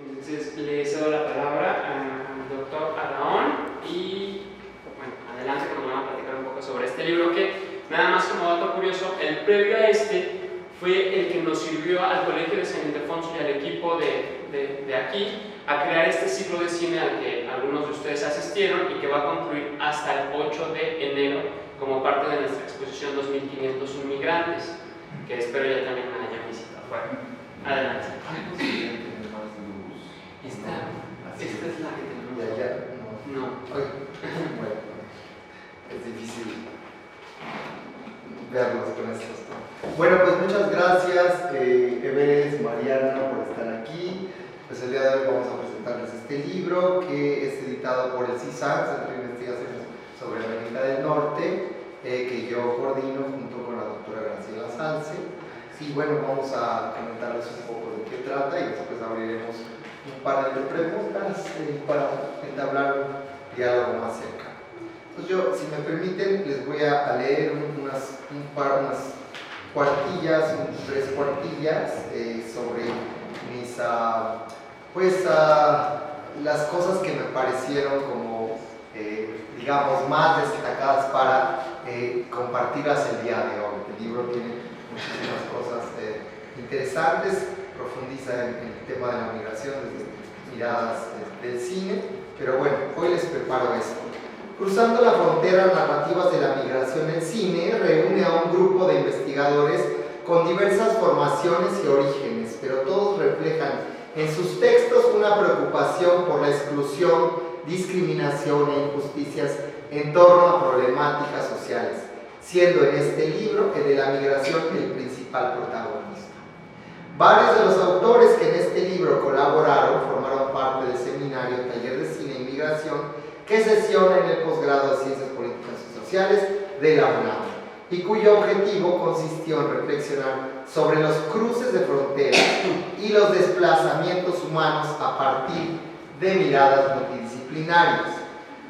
Entonces le cedo la palabra al doctor Adaón y bueno, adelante que nos van a platicar un poco sobre este libro que, nada más como dato curioso, el previo a este fue el que nos sirvió al Colegio de San Ildefonso y al equipo de aquí a crear este ciclo de cine al que algunos de ustedes asistieron y que va a concluir hasta el 8 de enero como parte de nuestra exposición 2501 Migrantes, que espero ya también me hayan visitado. Bueno, adelante. Esta es la que tenemos. ¿Y allá? No. Bueno, es difícil verlos con estos tonos. Bueno, pues muchas gracias, Everest, Mariana, por estar aquí. Pues el día de hoy vamos a presentarles este libro que es editado por el CISAN, Centro de Investigaciones sobre América del Norte, que yo coordino junto con la doctora Graciela Salce. Y bueno, vamos a comentarles un poco de qué trata y después abriremos un panel de preguntas para entablar un diálogo más cercano. Entonces yo, si me permiten, les voy a leer unas cuartillas, tres cuartillas sobre mis, las cosas que me parecieron como, digamos, más destacadas para compartirlas el día de hoy. El libro tiene muchísimas cosas interesantes, profundiza en el tema de la migración desde miradas del cine, pero bueno, hoy les preparo esto. Cruzando la frontera, narrativas de la migración en cine reúne a un grupo de investigadores con diversas formaciones y orígenes, pero todos reflejan en sus textos una preocupación por la exclusión, discriminación e injusticias en torno a problemáticas sociales, siendo en este libro el de la migración el principal protagonista. Varios de los autores que en este libro colaboraron formaron parte del seminario Taller de Cine y Migración que sesiona en el posgrado de Ciencias Políticas y Sociales de la UNAM y cuyo objetivo consistió en reflexionar sobre los cruces de fronteras y los desplazamientos humanos a partir de miradas multidisciplinarias.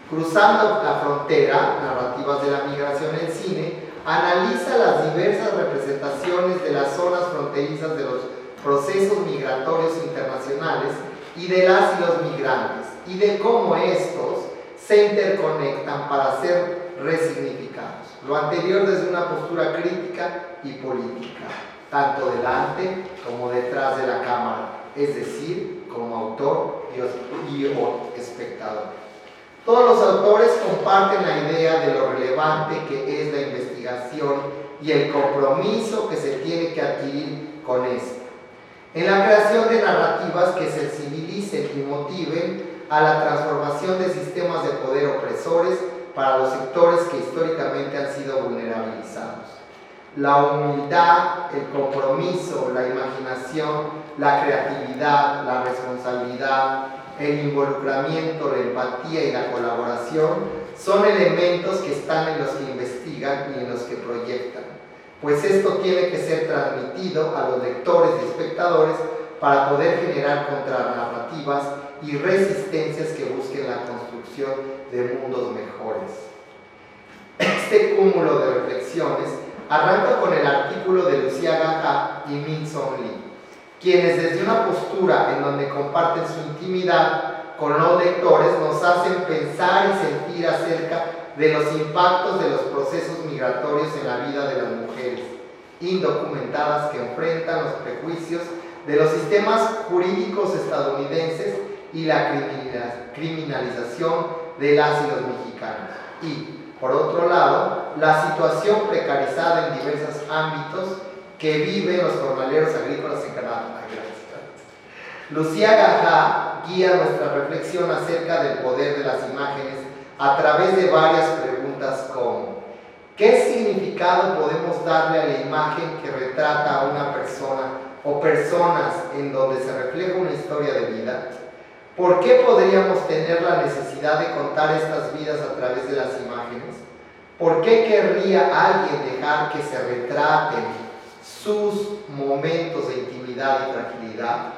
Cruzando la frontera, narrativas de la migración en cine, analiza las diversas representaciones de las zonas fronterizas de los procesos migratorios internacionales y de las y los migrantes, y de cómo estos se interconectan para ser resignificados. Lo anterior desde una postura crítica y política, tanto delante como detrás de la cámara, es decir, como autor y espectador. Todos los autores comparten la idea de lo relevante que es la investigación y el compromiso que se tiene que adquirir con esta, en la creación de narrativas que sensibilicen y motiven a la transformación de sistemas de poder opresores para los sectores que históricamente han sido vulnerabilizados. La humildad, el compromiso, la imaginación, la creatividad, la responsabilidad, el involucramiento, la empatía y la colaboración son elementos que están en los que investigan y en los que proyectan, pues esto tiene que ser transmitido a los lectores y espectadores para poder generar contranarrativas y resistencias que busquen la construcción de mundos mejores. Este cúmulo de reflexiones arranca con el artículo de Lucia Gaha y Min Song Lee, quienes desde una postura en donde comparten su intimidad con los lectores nos hacen pensar y sentir acerca de los impactos de los procesos migratorios en la vida de las mujeres indocumentadas que enfrentan los prejuicios de los sistemas jurídicos estadounidenses y la criminalización de las y los mexicanos. Y, por otro lado, la situación precarizada en diversos ámbitos que viven los jornaleros agrícolas en Canadá. Lucia Gaha guía nuestra reflexión acerca del poder de las imágenes a través de varias preguntas como: ¿qué significado podemos darle a la imagen que retrata a una persona o personas en donde se refleja una historia de vida? ¿Por qué podríamos tener la necesidad de contar estas vidas a través de las imágenes? ¿Por qué querría alguien dejar que se retraten sus momentos de intimidad y fragilidad?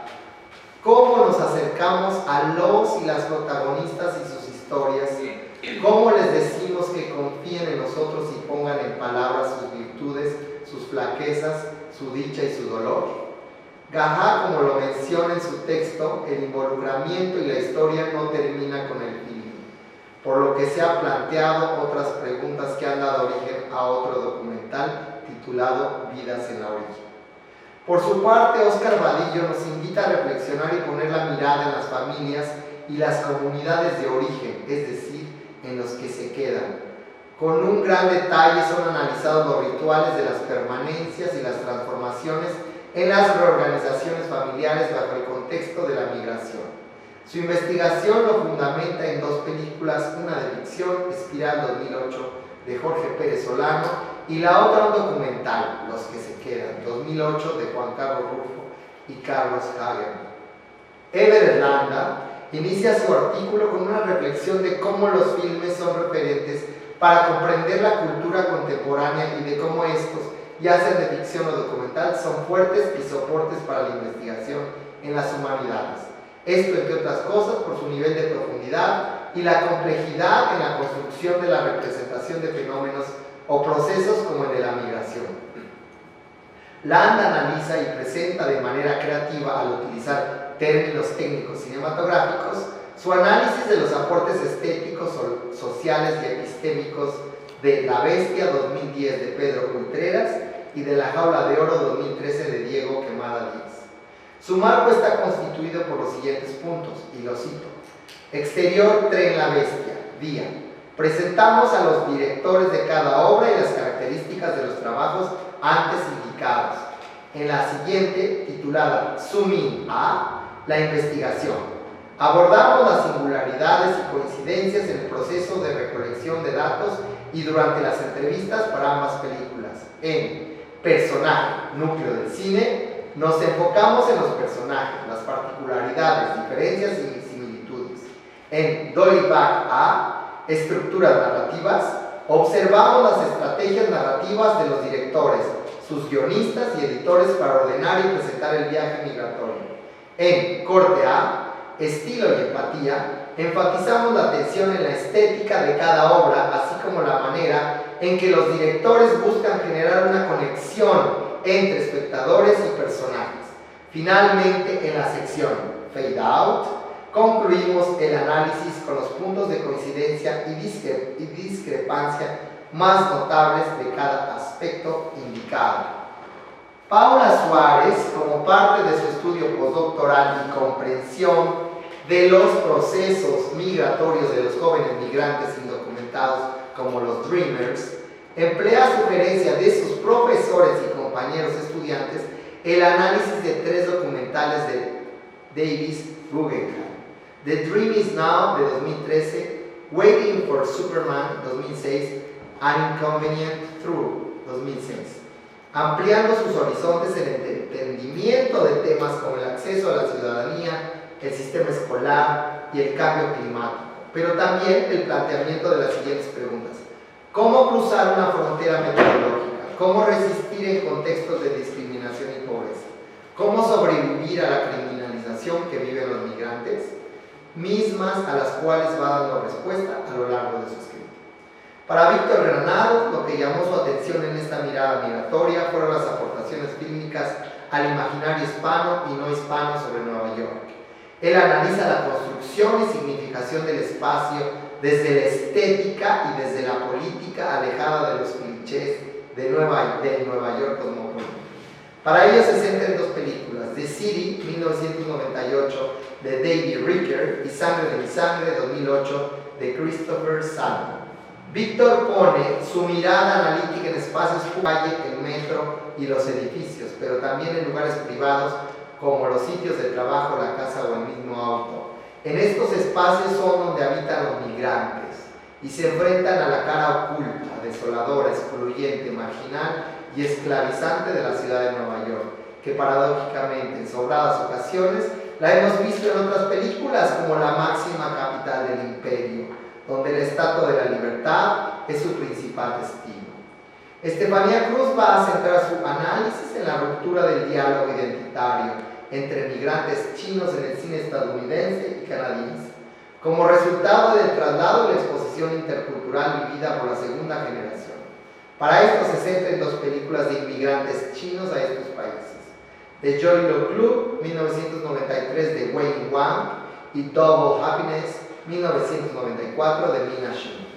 ¿Cómo nos acercamos a los y las protagonistas y sus historias? ¿Cómo les decimos que confíen en nosotros y pongan en palabras sus virtudes, sus flaquezas, su dicha y su dolor? Gaha, como lo menciona en su texto, el involucramiento y la historia no termina con el film, por lo que se ha planteado otras preguntas que han dado origen a otro documental titulado Vidas en la orilla. Por su parte, Óscar Vadillo nos invita a reflexionar y poner la mirada en las familias y las comunidades de origen, es decir, en los que se quedan. Con un gran detalle son analizados los rituales de las permanencias y las transformaciones en las reorganizaciones familiares bajo el contexto de la migración. Su investigación lo fundamenta en dos películas, una de ficción, Espiral 2008, de Jorge Pérez Solano, y la otra un documental, Los que se quedan, 2008, de Juan Carlos Rufo y Carlos Hagen. Ever Landa inicia su artículo con una reflexión de cómo los filmes son referentes para comprender la cultura contemporánea y de cómo estos, ya sean de ficción o documental, son fuertes y soportes para la investigación en las humanidades. Esto, entre otras cosas, por su nivel de profundidad y la complejidad en la construcción de la representación de fenómenos o procesos como el de la migración. Landa analiza y presenta de manera creativa, al utilizar términos técnicos cinematográficos, su análisis de los aportes estéticos, sociales y epistémicos de La Bestia 2010 de Pedro Contreras y de La Jaula de Oro 2013 de Diego Quemada Díaz. Su marco está constituido por los siguientes puntos, y lo cito. Exterior, Tren La Bestia, día. Presentamos a los directores de cada obra y las características de los trabajos antes indicados. En la siguiente, titulada Zooming a la investigación. Abordamos las singularidades y coincidencias en el proceso de recolección de datos y durante las entrevistas para ambas películas. En Personaje, núcleo del cine, nos enfocamos en los personajes, las particularidades, diferencias y similitudes. En Dolly Back a Estructuras narrativas, observamos las estrategias narrativas de los directores, sus guionistas y editores para ordenar y presentar el viaje migratorio. En Corte A, Estilo y empatía, enfatizamos la atención en la estética de cada obra, así como la manera en que los directores buscan generar una conexión entre espectadores y personajes. Finalmente, en la sección Fade Out, concluimos el análisis con los puntos de coincidencia y discrepancia más notables de cada aspecto indicado. Paula Suárez, como parte de su estudio postdoctoral y comprensión de los procesos migratorios de los jóvenes migrantes indocumentados como los Dreamers, emplea a sugerencia de sus profesores y compañeros estudiantes el análisis de tres documentales de Davis Guggenheim: The Dream Is Now de 2013, Waiting for Superman 2006, An Inconvenient Truth 2006, ampliando sus horizontes en el entendimiento de temas como el acceso a la ciudadanía, el sistema escolar y el cambio climático, pero también el planteamiento de las siguientes preguntas: ¿cómo cruzar una frontera metodológica? ¿Cómo resistir en contextos de discriminación y pobreza? ¿Cómo sobrevivir a la criminalización que viven los migrantes? Mismas a las cuales va dando respuesta a lo largo de su escrito. Para Víctor Granados, lo que llamó su atención en esta mirada migratoria fueron las aportaciones fílmicas al imaginario hispano y no hispano sobre Nueva York. Él analiza la construcción y significación del espacio desde la estética y desde la política, alejada de los clichés de Nueva York cosmopolita. Para ello se centra en dos películas: The City, 1998, de David Ricker, y Sangre de mi sangre, 2008, de Christopher Salmon. Víctor pone su mirada analítica en espacios públicos, el metro y los edificios, pero también en lugares privados como los sitios de trabajo, la casa o el mismo auto. En estos espacios son donde habitan los migrantes y se enfrentan a la cara oculta, desoladora, excluyente, marginal y esclavizante de la ciudad de Nueva York, que paradójicamente en sobradas ocasiones la hemos visto en otras películas como la máxima capital del imperio, donde la estatua de la libertad es su principal testigo. Estefanía Cruz va a centrar su análisis en la ruptura del diálogo identitario entre migrantes chinos en el cine estadounidense y canadiense, como resultado del traslado y la exposición intercultural vivida por la segunda generación. Para esto se centra en dos películas de inmigrantes chinos a estos países: The Joy Luck Club, 1993, de Wayne Wang, y Double Happiness, 1994, de Mina Shin.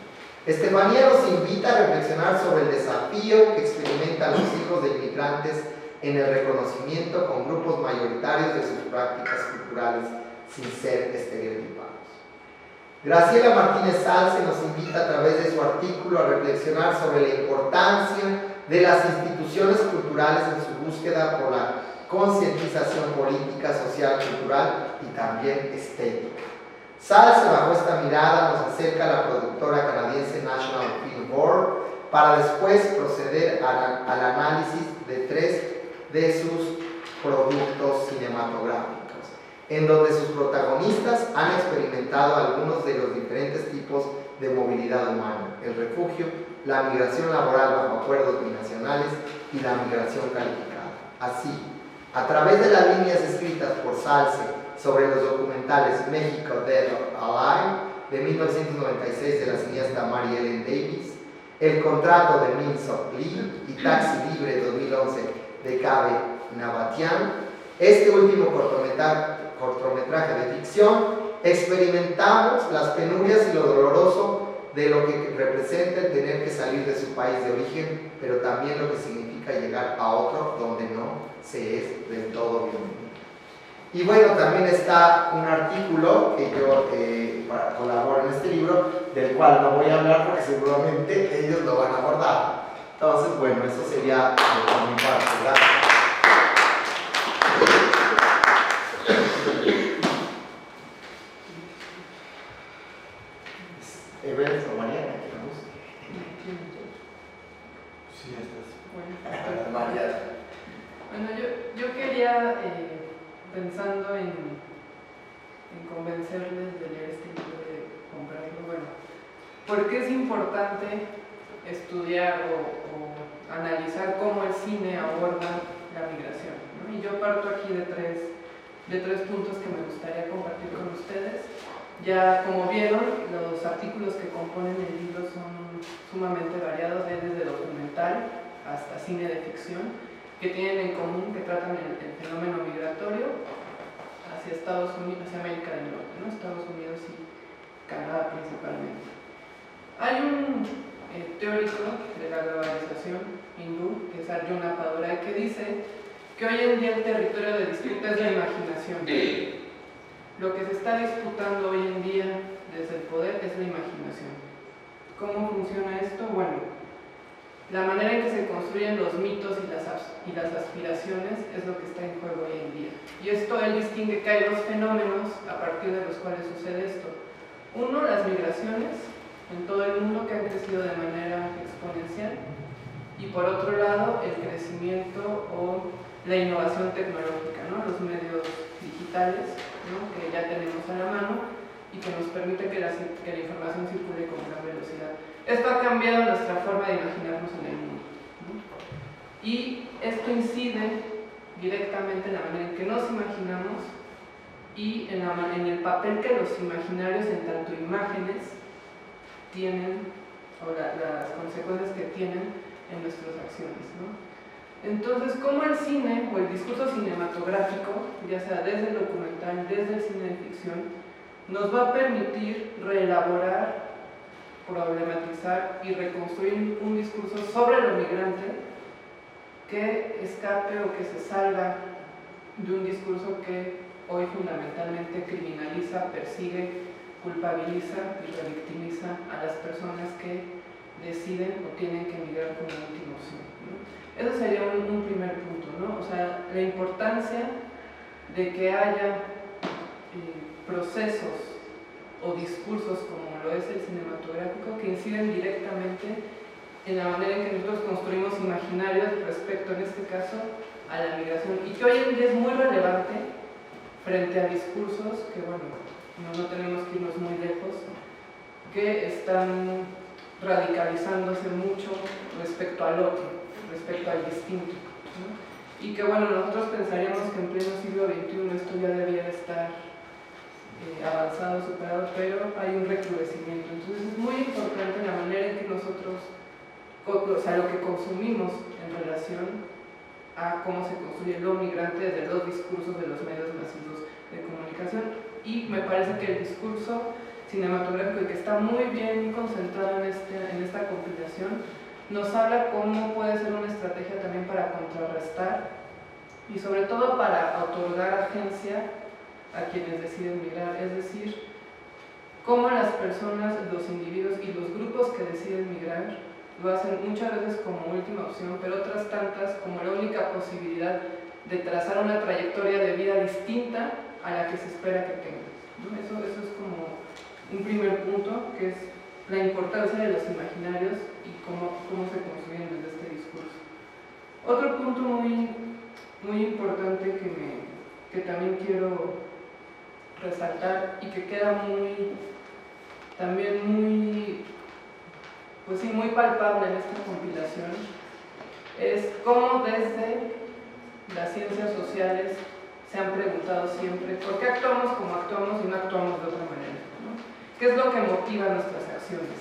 Estefanía nos invita a reflexionar sobre el desafío que experimentan los hijos de inmigrantes en el reconocimiento con grupos mayoritarios de sus prácticas culturales sin ser estereotipados. Graciela Martínez Salce nos invita a través de su artículo a reflexionar sobre la importancia de las instituciones culturales en su búsqueda por la concientización política, social, cultural y también estética. Salce, bajo esta mirada, nos acerca a la productora canadiense National Film Board para después proceder al análisis de 3 de sus productos cinematográficos, en donde sus protagonistas han experimentado algunos de los diferentes tipos de movilidad humana: el refugio, la migración laboral bajo acuerdos binacionales y la migración calificada. Así, a través de las líneas escritas por Salce sobre los documentales México Dead or Alive de 1996 de la cineasta Mary Ellen Davis, El contrato de Min Seok Lee y Taxi Libre 2011 de Cabe Nabatian, este último cortometraje de ficción, experimentamos las penurias y lo doloroso de lo que representa el tener que salir de su país de origen, pero también lo que significa llegar a otro donde no se es del todo bienvenido. Y bueno, también está un artículo que yo colaboro en este libro, del cual no voy a hablar porque seguramente ellos lo van a abordar. Entonces, bueno, eso sería por mi parte, ¿verdad? Everest o Mariana, que nos guste. Sí, estás. Mariana. Bueno, yo quería, pensando en convencerles de leer este libro, de comprarlo, bueno, ¿por qué es importante estudiar o analizar cómo el cine aborda la migración, ¿no? Y yo parto aquí de tres puntos que me gustaría compartir con ustedes. Ya como vieron, los artículos que componen el libro son sumamente variados, desde documental hasta cine de ficción, que tienen en común que tratan el fenómeno migratorio hacia Estados Unidos, hacia América del Norte, ¿no? Estados Unidos y Canadá principalmente. Hay un teórico de la globalización hindú, que es Arjuna Padurai, que dice que hoy en día el territorio de disputa es la imaginación. Lo que se está disputando hoy en día desde el poder es la imaginación. ¿Cómo funciona esto? Bueno, la manera en que se construyen los mitos y las aspiraciones es lo que está en juego hoy en día. Y esto él distingue que hay dos fenómenos a partir de los cuales sucede esto. Uno, las migraciones en todo el mundo, que han crecido de manera exponencial, y por otro lado el crecimiento o la innovación tecnológica, ¿no? Los medios digitales, ¿no? Que ya tenemos a la mano y que nos permite que la información circule con gran velocidad. Esto ha cambiado nuestra forma de imaginarnos en el mundo, ¿no? Y esto incide directamente en la manera en que nos imaginamos y en el papel que los imaginarios, en tanto imágenes, tienen, o las consecuencias que tienen en nuestras acciones, ¿no? Entonces, ¿cómo el cine o el discurso cinematográfico, ya sea desde el documental, desde el cine de ficción, nos va a permitir reelaborar, problematizar y reconstruir un discurso sobre lo migrante que escape o que se salga de un discurso que hoy fundamentalmente criminaliza, persigue, culpabiliza y revictimiza a las personas que deciden o tienen que emigrar como última opción, ¿no? Eso sería un primer punto, ¿no? O sea, la importancia de que haya procesos o discursos como lo es el cinematográfico que inciden directamente en la manera en que nosotros construimos imaginarios respecto, en este caso, a la migración, y que hoy en día es muy relevante frente a discursos que, bueno, no tenemos que irnos muy lejos, que están radicalizándose mucho respecto al otro, respecto al distinto, ¿no? Y que, bueno, nosotros pensaríamos que en pleno siglo XXI esto ya debería estar avanzado, superado, pero hay un recrudecimiento. Entonces es muy importante la manera en que nosotros, o sea, lo que consumimos en relación a cómo se construye lo migrante desde los discursos de los medios masivos de comunicación. Y me parece que el discurso cinematográfico, que está muy bien concentrado en esta compilación, nos habla cómo puede ser una estrategia también para contrarrestar y sobre todo para otorgar agencia a quienes deciden migrar, es decir, cómo las personas, los individuos y los grupos que deciden migrar lo hacen muchas veces como última opción, pero otras tantas como la única posibilidad de trazar una trayectoria de vida distinta a la que se espera que tengan, ¿no? Eso es como un primer punto, que es la importancia de los imaginarios y cómo se construyen desde este discurso. Otro punto muy importante que también quiero resaltar y que queda también muy palpable en esta compilación es cómo desde las ciencias sociales se han preguntado siempre por qué actuamos como actuamos y no actuamos de otra manera, ¿no? ¿Qué es lo que motiva nuestras acciones?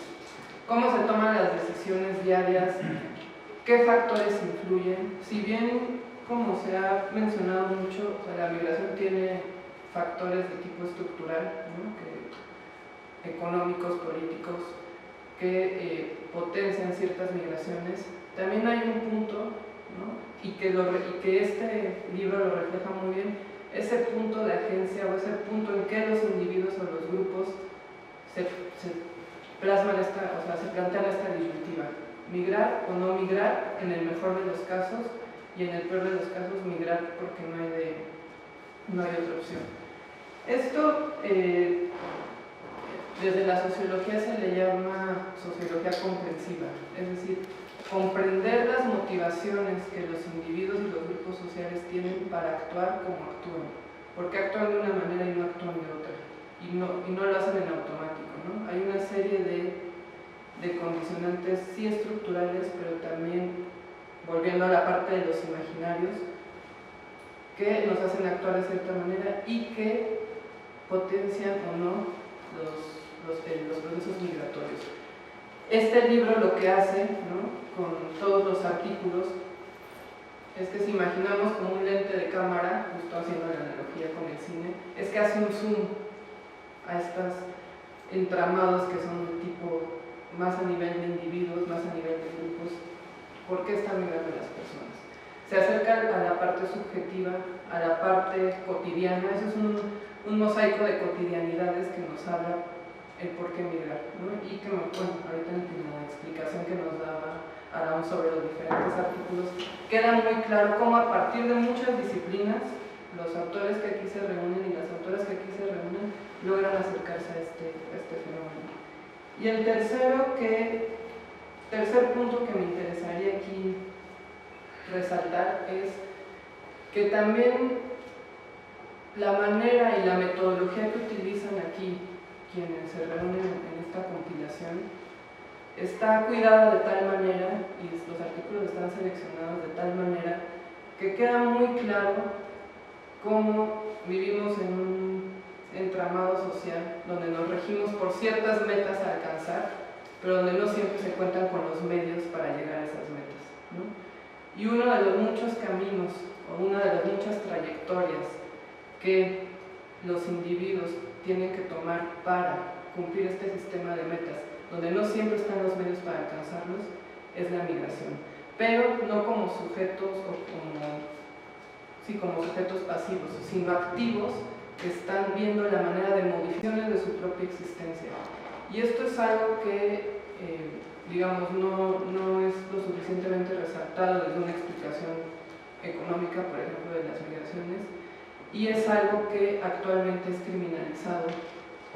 ¿Cómo se toman las decisiones diarias? ¿Qué factores influyen? Si bien, como se ha mencionado mucho, o sea, la migración tiene factores de tipo estructural, ¿no? Económicos, políticos, que potencian ciertas migraciones. También hay un punto, ¿no? y que este libro lo refleja muy bien, ese punto de agencia o ese punto en que los individuos o los grupos se plasman se plantean esta disyuntiva: migrar o no migrar en el mejor de los casos, y en el peor de los casos migrar porque no hay otra opción. Esto desde la sociología se le llama sociología comprensiva, es decir, comprender las motivaciones que los individuos y los grupos sociales tienen para actuar como actúan, porque actúan de una manera y no actúan de otra, y no lo hacen en automático, ¿no? Hay una serie de condicionantes, sí estructurales, pero también, volviendo a la parte de los imaginarios, que nos hacen actuar de cierta manera y que potencian o no los procesos migratorios. Este libro lo que hace, ¿no?, con todos los artículos, es que si imaginamos como un lente de cámara, justo haciendo la analogía con el cine, es que hace un zoom a estos entramados que son de tipo más a nivel de individuos, más a nivel de grupos. ¿Por qué están migrando las personas? Se acerca a la parte subjetiva, a la parte cotidiana. Eso es un mosaico de cotidianidades que nos habla el por qué migrar, ¿no? Y que, ahorita en la explicación que nos daba Araón sobre los diferentes artículos, queda muy claro cómo a partir de muchas disciplinas, los autores que aquí se reúnen y las autoras que aquí se reúnen logran acercarse a este fenómeno. Y el tercer punto que me interesaría aquí resaltar es que también la manera y la metodología que utilizan aquí quienes se reúnen en esta compilación está cuidada de tal manera, y los artículos están seleccionados de tal manera, que queda muy claro cómo vivimos en un entramado social donde nos regimos por ciertas metas a alcanzar, pero donde no siempre se cuentan con los medios para llegar a esas metas, ¿no? Y uno de los muchos caminos, o una de las muchas trayectorias que los individuos tienen que tomar para cumplir este sistema de metas, donde no siempre están los medios para alcanzarlos, es la migración, pero no como sujetos como sujetos pasivos, sino activos que están viendo la manera de modificaciones de su propia existencia. Y esto es algo que, digamos, no es lo suficientemente resaltado desde una explicación económica, por ejemplo, de las migraciones, y es algo que actualmente es criminalizado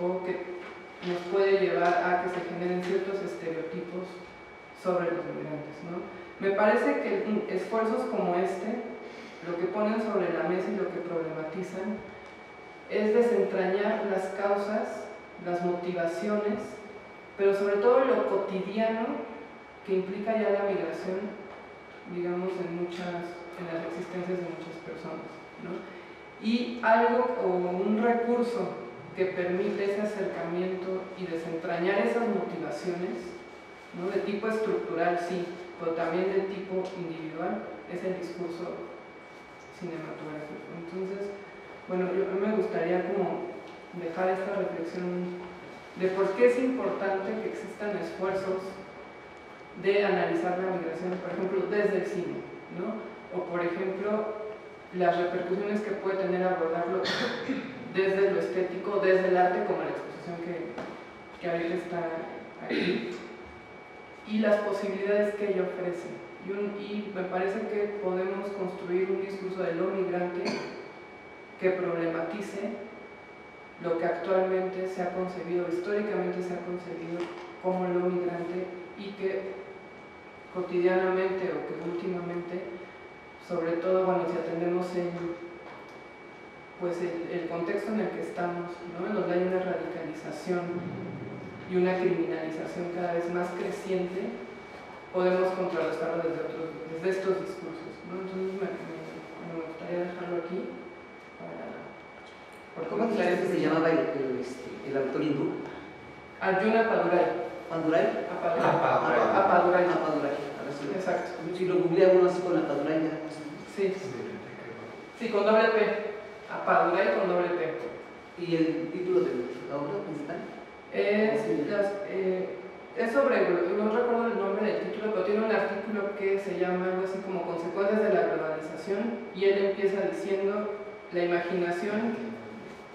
o que nos puede llevar a que se generen ciertos estereotipos sobre los migrantes, ¿no? Me parece que esfuerzos como este, lo que ponen sobre la mesa y lo que problematizan, es desentrañar las causas, las motivaciones, pero sobre todo lo cotidiano que implica ya la migración, digamos, en las existencias de muchas personas, ¿no? Y algo o un recurso que permite ese acercamiento y desentrañar esas motivaciones, ¿no?, de tipo estructural, sí, pero también de tipo individual, es el discurso cinematográfico. Entonces, bueno, a mí me gustaría como dejar esta reflexión de por qué es importante que existan esfuerzos de analizar la migración, por ejemplo, desde el cine, ¿no? O por ejemplo, las repercusiones que puede tener abordarlo desde lo estético, desde el arte, como la exposición que ahorita está aquí, y las posibilidades que ello ofrece. Y me parece que podemos construir un discurso de lo migrante que problematice lo que actualmente se ha concebido, históricamente se ha concebido como lo migrante, y que cotidianamente o que últimamente, sobre todo bueno, si atendemos el contexto en el que estamos, ¿no? En donde hay una radicalización y una criminalización cada vez más creciente, podemos contrarrestarlo desde estos discursos, ¿no? Entonces me gustaría dejarlo aquí ¿Cómo dijiste que se llamaba el autor hindú? Arjuna Padurai. ¿Pandurai? Apadurai. Exacto. Si lo googlea uno así con la Padurai ya. Sí. Sí, con doble P. Apadurai con doble P. ¿Y el título de la obra principal? Es sobre, no recuerdo el nombre del título, pero tiene un artículo que se llama algo así como Consecuencias de la globalización, y él empieza diciendo: la imaginación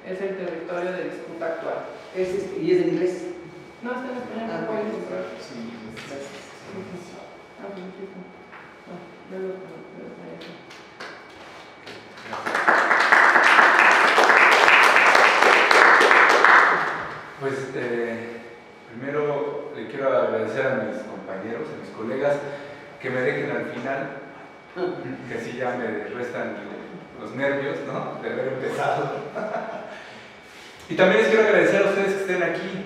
es el territorio de disputa actual. ¿Y es en inglés? No, está en español, no pueden encontrar. Sí, gracias. Pues primero le quiero agradecer a mis compañeros, a mis colegas, que me dejen al final, que así ya me restan los nervios, ¿no?, de haber empezado. Y también les quiero agradecer a ustedes que estén aquí,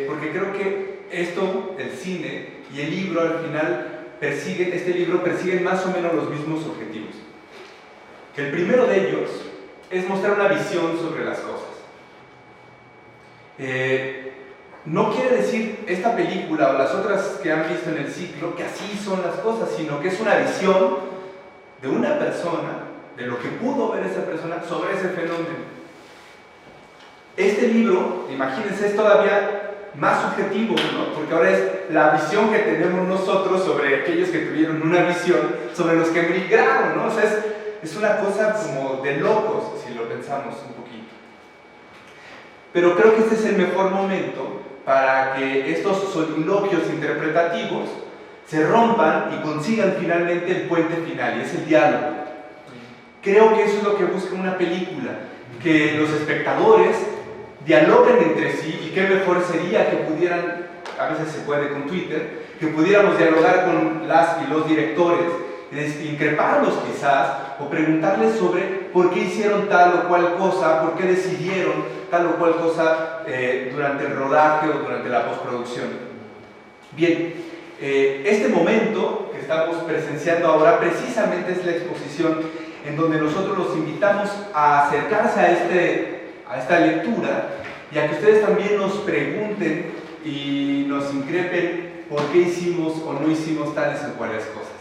porque creo que esto, el cine y el libro al final persiguen más o menos los mismos objetivos. Que el primero de ellos es mostrar una visión sobre las cosas. No quiere decir esta película o las otras que han visto en el ciclo que así son las cosas, sino que es una visión de una persona, de lo que pudo ver esa persona sobre ese fenómeno. Este libro, imagínense, es todavía más subjetivo, ¿no? Porque ahora es la visión que tenemos nosotros sobre aquellos que tuvieron una visión, sobre los que migraron, ¿no? O sea, es una cosa como de locos, si lo pensamos un poquito. Pero creo que este es el mejor momento para que estos soliloquios interpretativos se rompan y consigan finalmente el puente final, y es el diálogo. Creo que eso es lo que busca una película, que los espectadores dialoguen entre sí, y qué mejor sería que pudieran, a veces se puede con Twitter, que pudiéramos dialogar con las y los directores, increparlos quizás, o preguntarles sobre por qué hicieron tal o cual cosa, por qué decidieron tal o cual cosa durante el rodaje o durante la postproducción. Bien, este momento que estamos presenciando ahora precisamente es la exposición en donde nosotros los invitamos a acercarse a esta lectura, y a que ustedes también nos pregunten y nos increpen por qué hicimos o no hicimos tales o cuales cosas.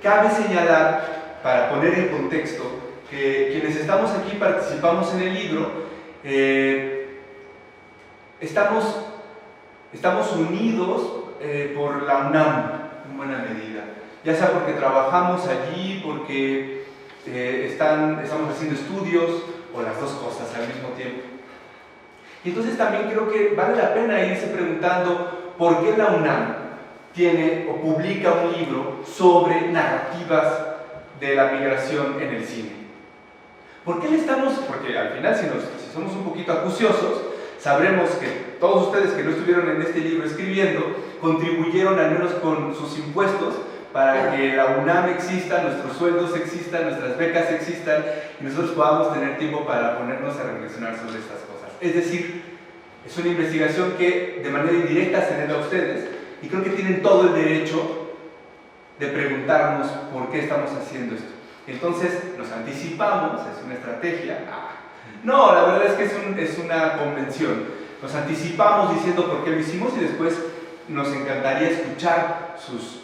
Cabe señalar, para poner en contexto, que quienes estamos aquí participamos en el libro, estamos unidos por la UNAM en buena medida, ya sea porque trabajamos allí, porque estamos haciendo estudios, o las dos cosas al mismo tiempo. Y entonces también creo que vale la pena irse preguntando por qué la UNAM tiene o publica un libro sobre narrativas de la migración en el cine. ¿Por qué le estamos? Porque al final, si somos un poquito acuciosos, sabremos que todos ustedes que no estuvieron en este libro escribiendo, contribuyeron al menos con sus impuestos para que la UNAM exista, nuestros sueldos existan, nuestras becas existan, y nosotros podamos tener tiempo para ponernos a reflexionar sobre estas cosas. Es decir, es una investigación que de manera indirecta se debe a ustedes, y creo que tienen todo el derecho de preguntarnos por qué estamos haciendo esto. Entonces nos anticipamos, es una estrategia. No, la verdad es que es una convención. Nos anticipamos diciendo por qué lo hicimos, y después nos encantaría escuchar sus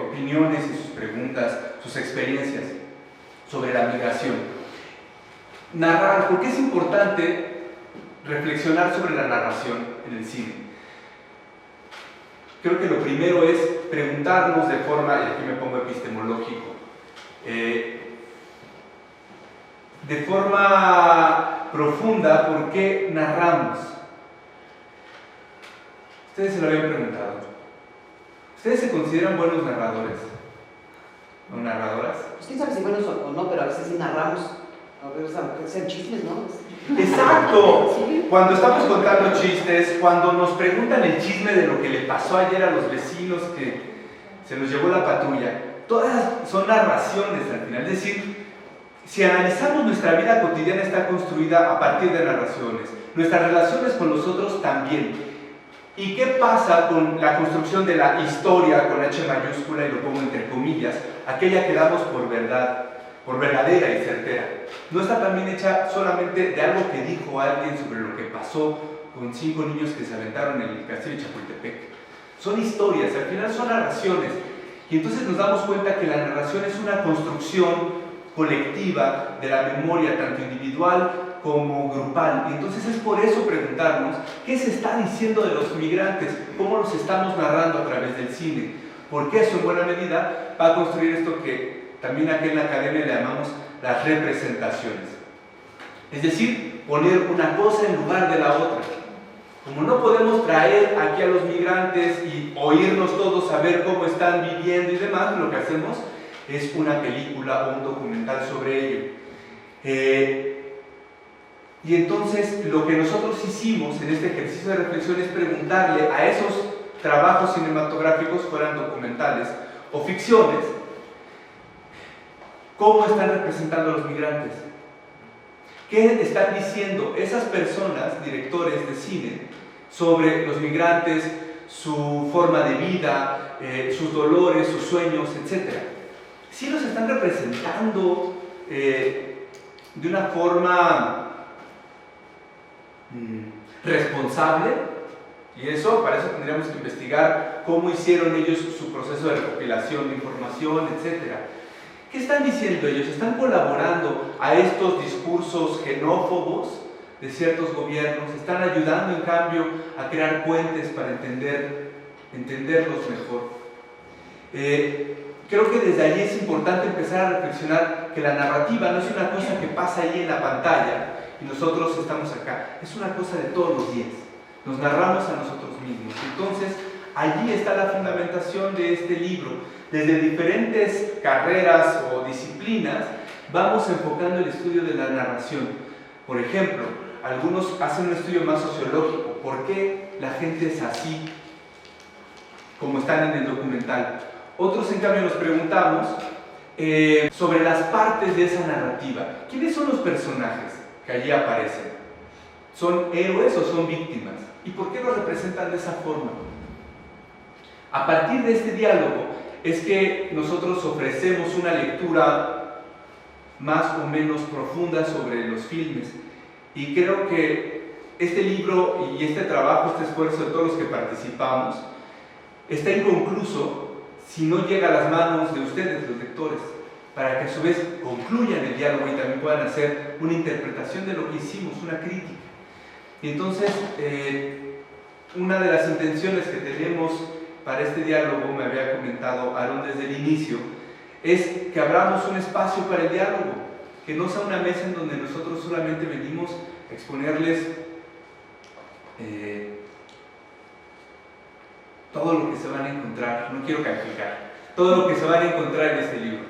opiniones y sus preguntas, sus experiencias sobre la migración. Narrar, ¿por qué es importante reflexionar sobre la narración en el cine? Creo que lo primero es preguntarnos de forma, y aquí me pongo epistemológico, de forma profunda, ¿por qué narramos? Ustedes se lo habían preguntado. ¿Ustedes se consideran buenos narradores o narradoras? Pues quién sabe si buenos o no, pero a veces sí narramos. A ver, sean chismes, ¿no? ¡Exacto! Sí. Cuando estamos contando chistes, cuando nos preguntan el chisme de lo que le pasó ayer a los vecinos que se nos llevó la patrulla, todas son narraciones al final. Es decir, si analizamos nuestra vida cotidiana está construida a partir de narraciones. Nuestras relaciones con los otros también. ¿Y qué pasa con la construcción de la historia con H mayúscula, y lo pongo entre comillas, aquella que damos por verdad, por verdadera y certera? No está también hecha solamente de algo que dijo alguien sobre lo que pasó con 5 niños que se aventaron en el castillo de Chapultepec. Son historias, al final son narraciones. Y entonces nos damos cuenta que la narración es una construcción colectiva de la memoria, tanto individual como grupal. Y entonces es por eso preguntarnos qué se está diciendo de los migrantes, cómo los estamos narrando a través del cine, porque eso en buena medida va a construir esto que también aquí en la academia le llamamos las representaciones. Es decir, poner una cosa en lugar de la otra. Como no podemos traer aquí a los migrantes y oírnos todos a ver cómo están viviendo y demás, lo que hacemos es una película o un documental sobre ello. Y entonces lo que nosotros hicimos en este ejercicio de reflexión es preguntarle a esos trabajos cinematográficos, fueran documentales o ficciones, cómo están representando a los migrantes. ¿Qué están diciendo esas personas, directores de cine, sobre los migrantes, su forma de vida, sus dolores, sus sueños, etcétera? ¿Sí los están representando de una forma responsable? Y eso, para eso tendríamos que investigar cómo hicieron ellos su proceso de recopilación de información, etcétera. ¿Qué están diciendo ellos? ¿Están colaborando a estos discursos xenófobos de ciertos gobiernos? ¿Están ayudando en cambio a crear puentes para entenderlos mejor? Creo que desde allí es importante empezar a reflexionar que la narrativa no es una cosa que pasa ahí en la pantalla y nosotros estamos acá. Es una cosa de todos los días. Nos narramos a nosotros mismos. Entonces, allí está la fundamentación de este libro. Desde diferentes carreras o disciplinas vamos enfocando el estudio de la narración. Por ejemplo, algunos hacen un estudio más sociológico. ¿Por qué la gente es así como están en el documental? Otros, en cambio, nos preguntamos sobre las partes de esa narrativa. ¿Quiénes son los personajes que allí aparecen? ¿Son héroes o son víctimas? ¿Y por qué los representan de esa forma? A partir de este diálogo es que nosotros ofrecemos una lectura más o menos profunda sobre los filmes. Y creo que este libro y este trabajo, este esfuerzo de todos los que participamos, está inconcluso si no llega a las manos de ustedes, los lectores, para que a su vez concluyan el diálogo y también puedan hacer una interpretación de lo que hicimos, una crítica. Y entonces, una de las intenciones que tenemos para este diálogo, me había comentado Aarón desde el inicio, es que abramos un espacio para el diálogo, que no sea una mesa en donde nosotros solamente venimos a exponerles todo lo que se van a encontrar, no quiero calificar, todo lo que se van a encontrar en este libro,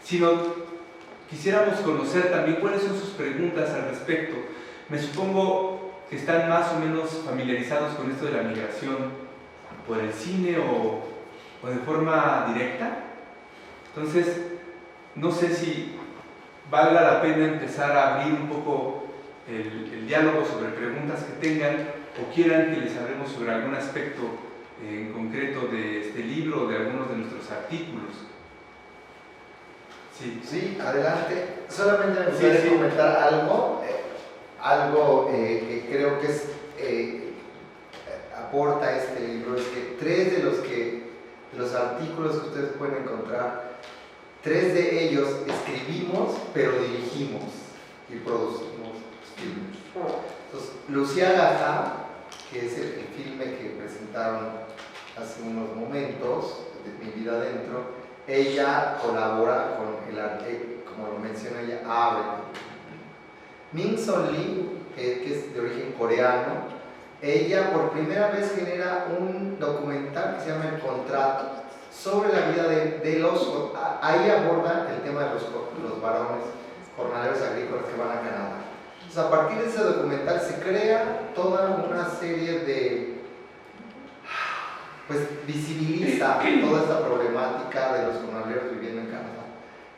sino quisiéramos conocer también cuáles son sus preguntas al respecto. Me supongo que están más o menos familiarizados con esto de la migración por el cine o de forma directa. Entonces, no sé si valga la pena empezar a abrir un poco el diálogo sobre preguntas que tengan o quieran que les hablemos sobre algún aspecto en concreto de este libro o de algunos de nuestros artículos. Sí, sí, adelante. Solamente me gustaría comentar algo que creo que es aporta este libro es que tres de los artículos que ustedes pueden encontrar, 3 de ellos escribimos, pero dirigimos y producimos filmes. Entonces, Lucía Gaja, que es el filme que presentaron hace unos momentos, de Mi vida adentro, ella colabora con el arte, como lo menciona ella, abre. Min Son Lee, que es de origen coreano, ella por primera vez genera un documental que se llama El Contrato, sobre la vida de los... Ahí aborda el tema de los varones jornaleros agrícolas que van a Canadá. Entonces, a partir de ese documental se crea toda una serie de... pues visibiliza toda esta problemática de los jornaleros viviendo en Canadá.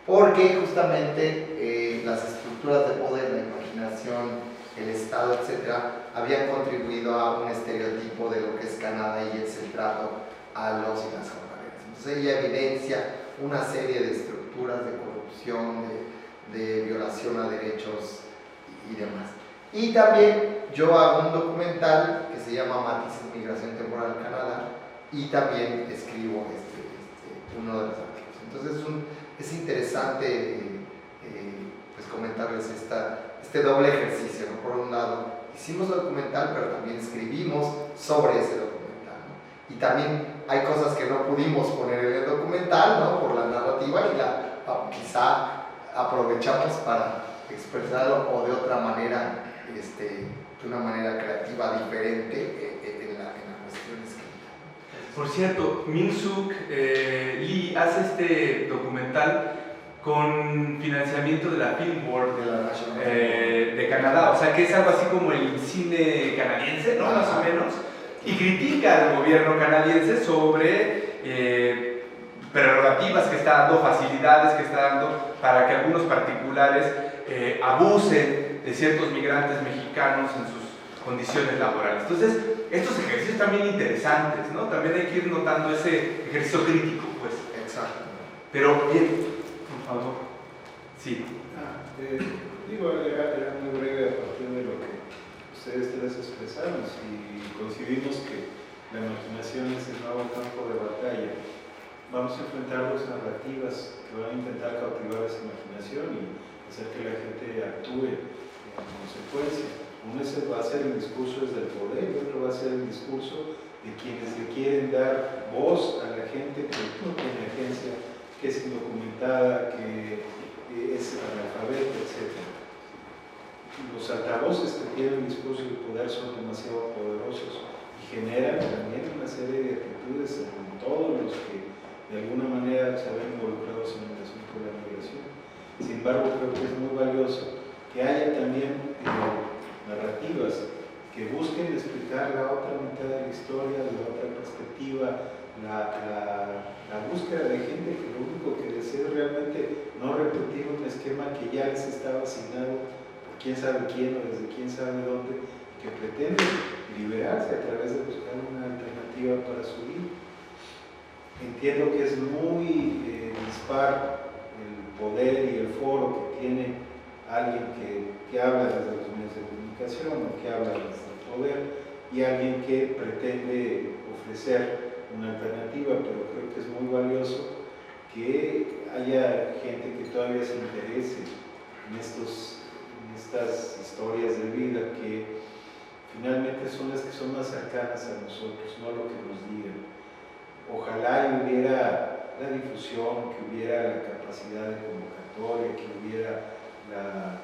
Porque justamente las estructuras de poder, la imaginación, el Estado, etcétera, habían contribuido a un estereotipo de lo que es Canadá y es el trato a los y las jornaleras. Entonces ella evidencia una serie de estructuras de corrupción, de violación a derechos y demás. Y también yo hago un documental que se llama Matices, Migración Temporal en Canadá, y también escribo uno de los artículos. Entonces es interesante pues comentarles este doble ejercicio, ¿no? Por un lado hicimos el documental, pero también escribimos sobre ese documental, ¿no? Y también hay cosas que no pudimos poner en el documental, ¿no? Por la narrativa, y quizá aprovechamos para expresarlo o de otra manera, de una manera creativa diferente en la cuestión escrita. Por cierto, Min Suk Lee hace este documental con financiamiento de la Film Board de Canadá, o sea que es algo así como el cine canadiense, ¿no? Más o menos, y critica al gobierno canadiense sobre prerrogativas que está dando, facilidades que está dando para que algunos particulares abusen de ciertos migrantes mexicanos en sus condiciones laborales. Entonces, estos ejercicios también interesantes, ¿no? También hay que ir notando ese ejercicio crítico, pues. Exacto. Pero bien, por favor. Sí. Era muy breve a partir de lo que ustedes tres expresaron, y coincidimos que la imaginación es el nuevo campo de batalla. Vamos a enfrentar dos narrativas que van a intentar cautivar esa imaginación y hacer que la gente actúe en consecuencia. Uno va a ser el discurso desde el poder, y otro va a ser el discurso de quienes le quieren dar voz a la gente que no tiene agencia, que es indocumentada, que es analfabeta, etc. Los altavoces que tienen el discurso y el poder son demasiado poderosos y generan también una serie de actitudes en todos los que de alguna manera se ven involucrados en el asunto de la migración. Sin embargo, creo que es muy valioso que haya también narrativas que busquen explicar la otra mitad de la historia, la otra perspectiva, la búsqueda de gente que lo único que desea es realmente no repetir un esquema que ya les estaba asignado por quién sabe quién o desde quién sabe dónde, que pretende liberarse a través de buscar una alternativa para su vida. Entiendo que es muy dispar el poder y el foro que tiene alguien que habla desde los medios de comunicación o que habla desde el poder y alguien que pretende ofrecer una alternativa, pero creo que es muy valioso que haya gente que todavía se interese en estas historias de vida que finalmente son las que son más cercanas a nosotros, no lo que nos digan. Ojalá hubiera la difusión, que hubiera la capacidad de convocatoria, que hubiera la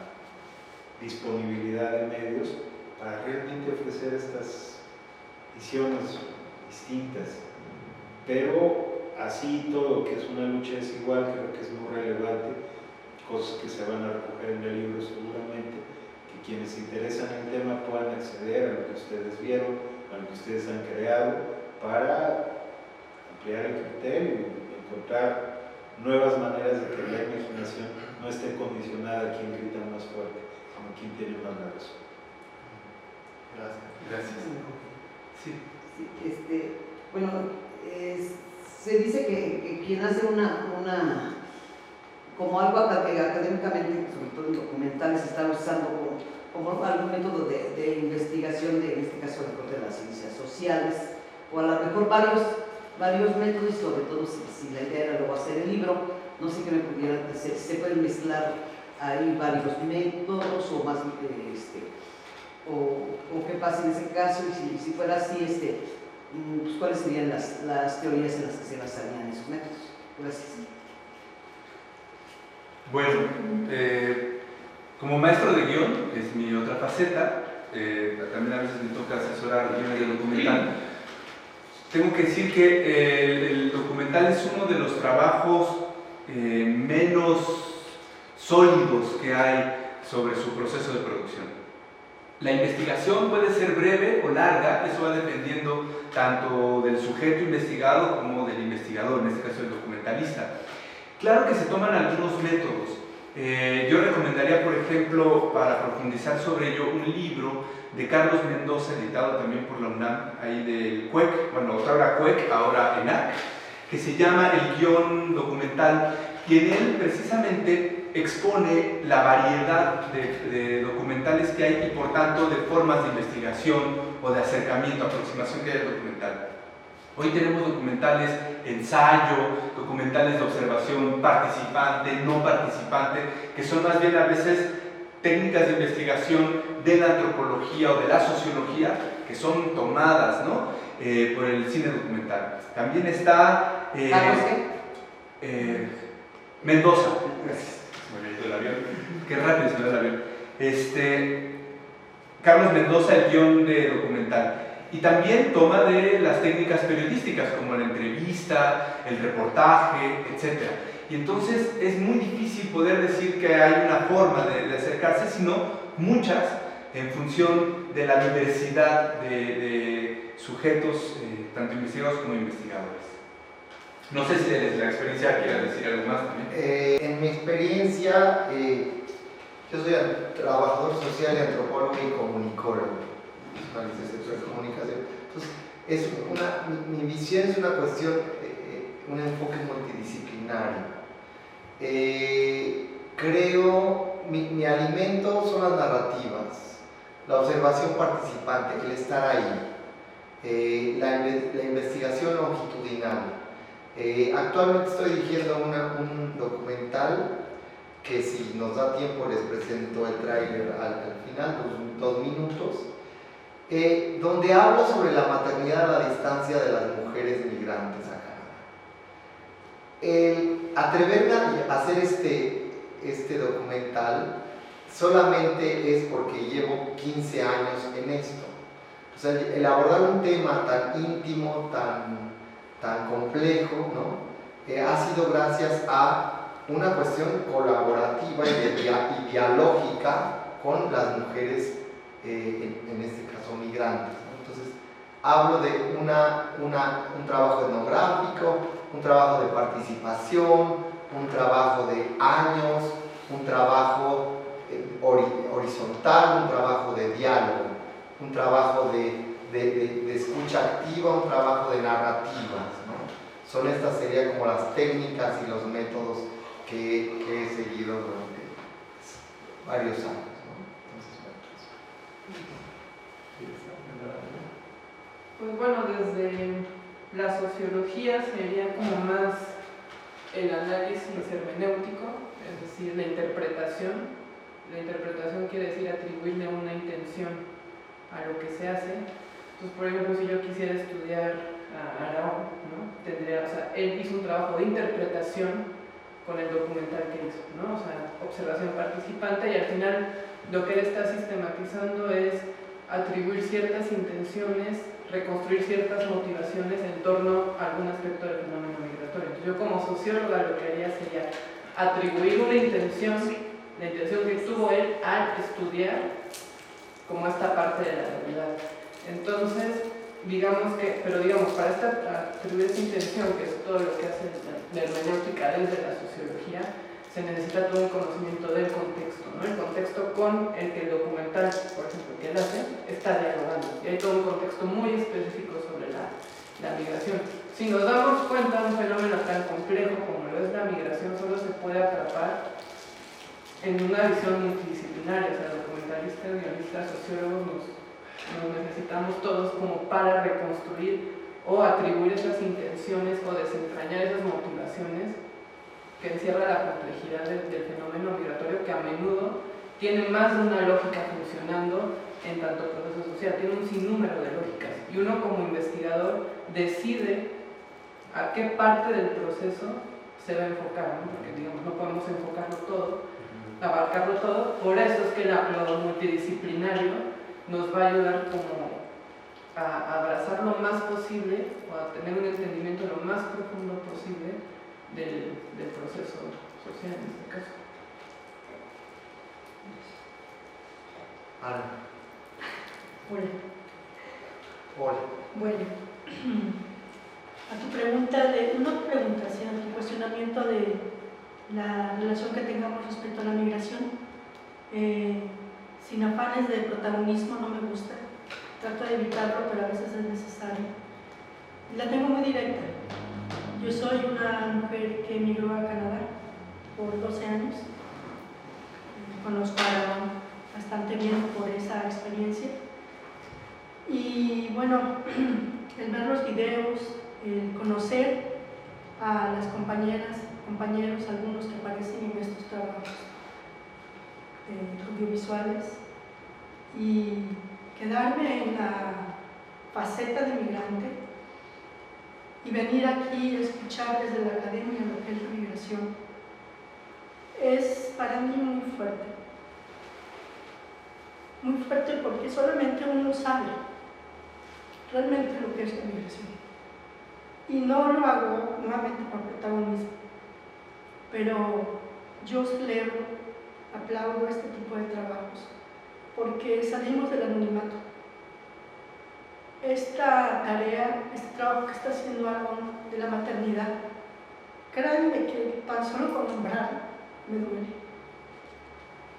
disponibilidad de medios para realmente ofrecer estas visiones distintas. Pero así todo, que es una lucha desigual, creo que es muy relevante, cosas que se van a recoger en el libro seguramente, que quienes se interesan en el tema puedan acceder a lo que ustedes vieron, a lo que ustedes han creado, para ampliar el criterio y encontrar nuevas maneras de que la imaginación no esté condicionada a quien grita más fuerte, sino a quien tiene más la razón. Gracias. Sí. Bueno, se dice que quien hace como algo académicamente, sobre todo en documentales, está usando como algún método de investigación, en este caso de las ciencias sociales, o a lo mejor varios métodos, y sobre todo si la idea era luego hacer el libro, no sé qué me pudieran decir, se pueden mezclar ahí varios métodos o más, o qué pasa en ese caso, y si fuera así, pues, cuáles serían las teorías en las que se basarían esos métodos. Gracias. Bueno, como maestro de guión, que es mi otra faceta, también a veces me toca asesorar guiones de documental. Tengo que decir que el documental es uno de los trabajos menos sólidos que hay sobre su proceso de producción. La investigación puede ser breve o larga, eso va dependiendo tanto del sujeto investigado como del investigador, en este caso el documentalista. Claro que se toman algunos métodos. Yo recomendaría, por ejemplo, para profundizar sobre ello, un libro de Carlos Mendoza, editado también por la UNAM, ahí del CUEC, bueno, ahora CUEC, ahora ENAC, que se llama El guión documental, y en él precisamente expone la variedad de documentales que hay y por tanto de formas de investigación o de acercamiento, aproximación que hay al documental. Hoy tenemos documentales ensayo, documentales de observación participante, no participante, que son más bien a veces técnicas de investigación de la antropología o de la sociología que son tomadas, ¿no? Por el cine documental. También está Mendoza. Gracias. Me había ido el avión. Qué rápido se me va el avión. Carlos Mendoza, el guión de documental. Y también toma de las técnicas periodísticas como la entrevista, el reportaje, etc. Y entonces es muy difícil poder decir que hay una forma de acercarse, sino muchas en función de la diversidad de sujetos, tanto investigados como investigadores. No sé si desde la experiencia quieras decir algo más también. En mi experiencia, yo soy trabajador social y antropólogo y comunicólogo. De comunicación. Entonces, mi visión es una cuestión, un enfoque multidisciplinario. Creo, mi alimento son las narrativas, la observación participante, el estar ahí, la investigación longitudinal. Actualmente estoy dirigiendo un documental que, si nos da tiempo, les presento el tráiler al final, 2 minutos. Donde hablo sobre la maternidad a la distancia de las mujeres migrantes a Canadá. Atreverme a hacer este documental solamente es porque llevo 15 años en esto. O sea, el abordar un tema tan íntimo, tan complejo, ¿no? Ha sido gracias a una cuestión colaborativa y dialógica con las mujeres, en este caso migrantes, ¿no? Entonces, hablo de un trabajo etnográfico, un trabajo de participación, un trabajo de años, un trabajo horizontal, un trabajo de diálogo, un trabajo de escucha activa, un trabajo de narrativas, ¿no? Serían como las técnicas y los métodos que he seguido durante varios años. Pues bueno, desde la sociología sería como más el análisis hermenéutico, es decir, la interpretación. La interpretación quiere decir atribuirle una intención a lo que se hace. Entonces, por ejemplo, si yo quisiera estudiar a Araón, ¿no? Él hizo un trabajo de interpretación con el documental que hizo, ¿no? O sea, observación participante, y al final lo que él está sistematizando es atribuir ciertas intenciones, reconstruir ciertas motivaciones en torno a algún aspecto del fenómeno migratorio. Entonces, yo como socióloga lo que haría sería atribuir una intención, la intención que tuvo él al estudiar como esta parte de la realidad. Entonces, digamos, para atribuir esa intención, que es todo lo que hace la hermenéutica desde la sociología, se necesita todo un conocimiento del contexto, ¿no? El contexto con el que el documental, por ejemplo, que él hace, está dialogando. Y hay todo un contexto muy específico sobre la migración. Si nos damos cuenta de un fenómeno tan complejo como lo es la migración, solo se puede atrapar en una visión multidisciplinaria. O sea, el documentalista psicoanalistas, guionistas, sociólogos nos necesitamos todos como para reconstruir o atribuir esas intenciones o desentrañar esas motivaciones que encierra la complejidad del fenómeno migratorio, que a menudo tiene más de una lógica funcionando en tanto proceso social, tiene un sinnúmero de lógicas, y uno como investigador decide a qué parte del proceso se va a enfocar, ¿no? Porque digamos, no podemos enfocarlo todo, abarcarlo todo, por eso es que lo multidisciplinario nos va a ayudar como a abrazar lo más posible o a tener un entendimiento lo más profundo posible del proceso social en este caso. Ana. Hola. Hola. Bueno, a tu pregunta, una pregunta, a tu cuestionamiento de la relación que tengamos respecto a la migración, sin afanes de protagonismo, no me gusta, trato de evitarlo, pero a veces es necesario. Y la tengo muy directa. Yo soy una mujer que emigró a Canadá por 12 años. Conozco a Aragón bastante bien por esa experiencia. Y bueno, el ver los videos, el conocer a las compañeras, compañeros, algunos que aparecen en estos trabajos audiovisuales, y quedarme en la faceta de migrante y venir aquí a escuchar desde la academia lo que es la migración, es para mí muy fuerte porque solamente uno sabe realmente lo que es la migración, y no lo hago nuevamente por protagonismo, pero yo celebro, aplaudo este tipo de trabajos porque salimos del anonimato. Esta tarea, este trabajo que está haciendo Aragón de la maternidad, créanme que tan solo con nombrar me duele.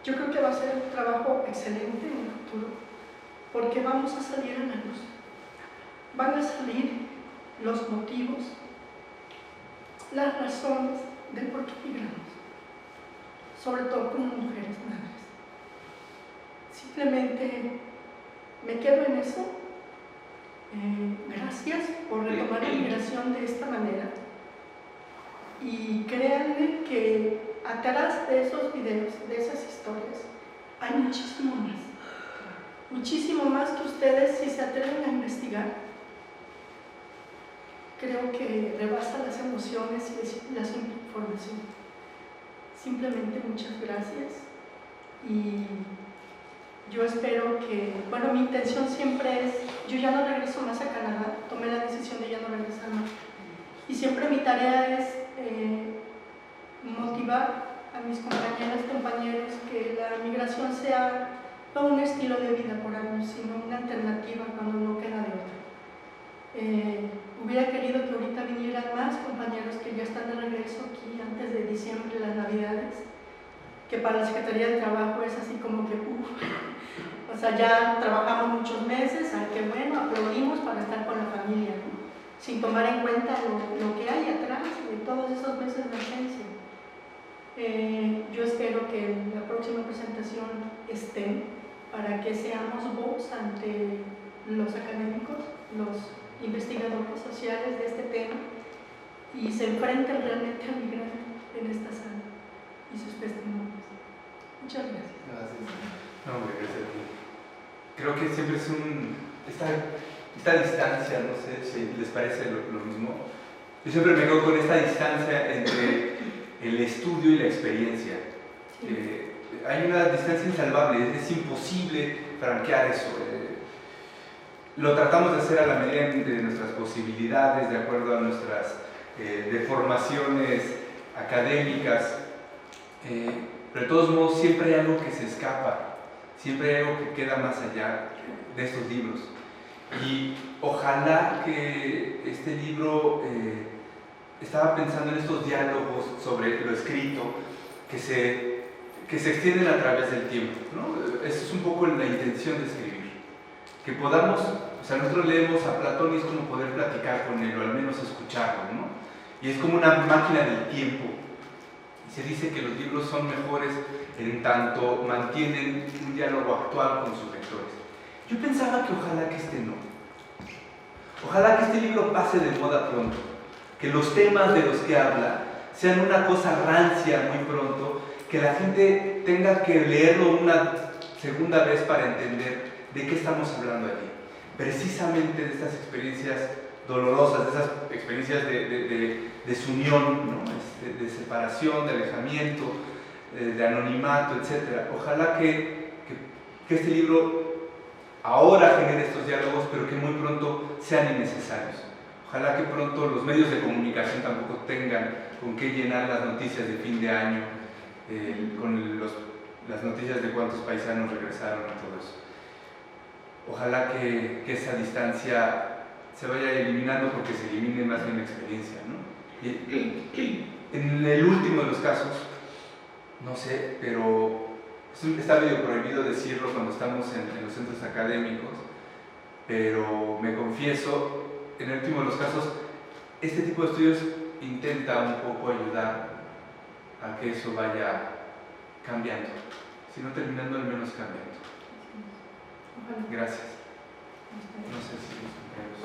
Yo creo que va a ser un trabajo excelente en el futuro, porque vamos a salir a la luz. Van a salir los motivos, las razones del por qué migramos, sobre todo como mujeres madres. Simplemente me quedo en eso. Gracias por retomar la migración de esta manera, y créanme que atrás de esos videos, de esas historias, hay muchísimo más que ustedes, si se atreven a investigar, creo que rebasa las emociones y la información. Simplemente muchas gracias, y yo espero que, bueno, mi intención siempre es, yo ya no regreso más a Canadá, tomé la decisión de ya no regresar más, y siempre mi tarea es motivar a mis compañeras, compañeros, que la migración sea no un estilo de vida por años, sino una alternativa cuando no queda de otra. Hubiera querido que ahorita vinieran más compañeros que ya están de regreso aquí antes de diciembre, las Navidades, que para la Secretaría de Trabajo es así como que o sea, ya trabajamos muchos meses, qué bueno, aplaudimos para estar con la familia, ¿no? Sin tomar en cuenta lo que hay atrás de todos esos meses de emergencia. Yo espero que en la próxima presentación estén, para que seamos voz ante los académicos, los investigadores sociales de este tema, y se enfrenten realmente al migrante en esta sala y sus testimonios. Muchas gracias. Gracias. No, hombre, gracias a ti. Creo que siempre es esta distancia, no sé si les parece lo mismo. Yo siempre me quedo con esta distancia entre el estudio y la experiencia. Sí. Hay una distancia insalvable, es imposible franquear eso. Lo tratamos de hacer a la medida de nuestras posibilidades, de acuerdo a nuestras deformaciones académicas, pero de todos modos siempre hay algo que se escapa, siempre hay algo que queda más allá de estos libros. Y ojalá que este libro, estaba pensando en estos diálogos sobre lo escrito, que se extienden a través del tiempo, ¿no? Esa es un poco la intención de escribir, que podamos, o sea, nosotros leemos a Platón y es como poder platicar con él, o al menos escucharlo, ¿no? Y es como una máquina del tiempo, Se dice que los libros son mejores en tanto mantienen un diálogo actual con sus lectores. Yo pensaba que ojalá que este no. Ojalá que este libro pase de moda pronto, que los temas de los que habla sean una cosa rancia muy pronto, que la gente tenga que leerlo una segunda vez para entender de qué estamos hablando allí. Precisamente de estas experiencias dolorosas, de esas experiencias de desunión, ¿no? de separación, de alejamiento, de anonimato, etc. Ojalá que este libro ahora genere estos diálogos, pero que muy pronto sean innecesarios. Ojalá que pronto los medios de comunicación tampoco tengan con qué llenar las noticias de fin de año, con las noticias de cuántos paisanos regresaron y todo eso. Ojalá que esa distancia se vaya eliminando, porque se elimine más bien la experiencia, ¿no? En el último de los casos, no sé, pero está medio prohibido decirlo cuando estamos en los centros académicos, pero me confieso, en el último de los casos, este tipo de estudios intenta un poco ayudar a que eso vaya cambiando, si no terminando, al menos cambiando. Gracias. No sé si los compañeros.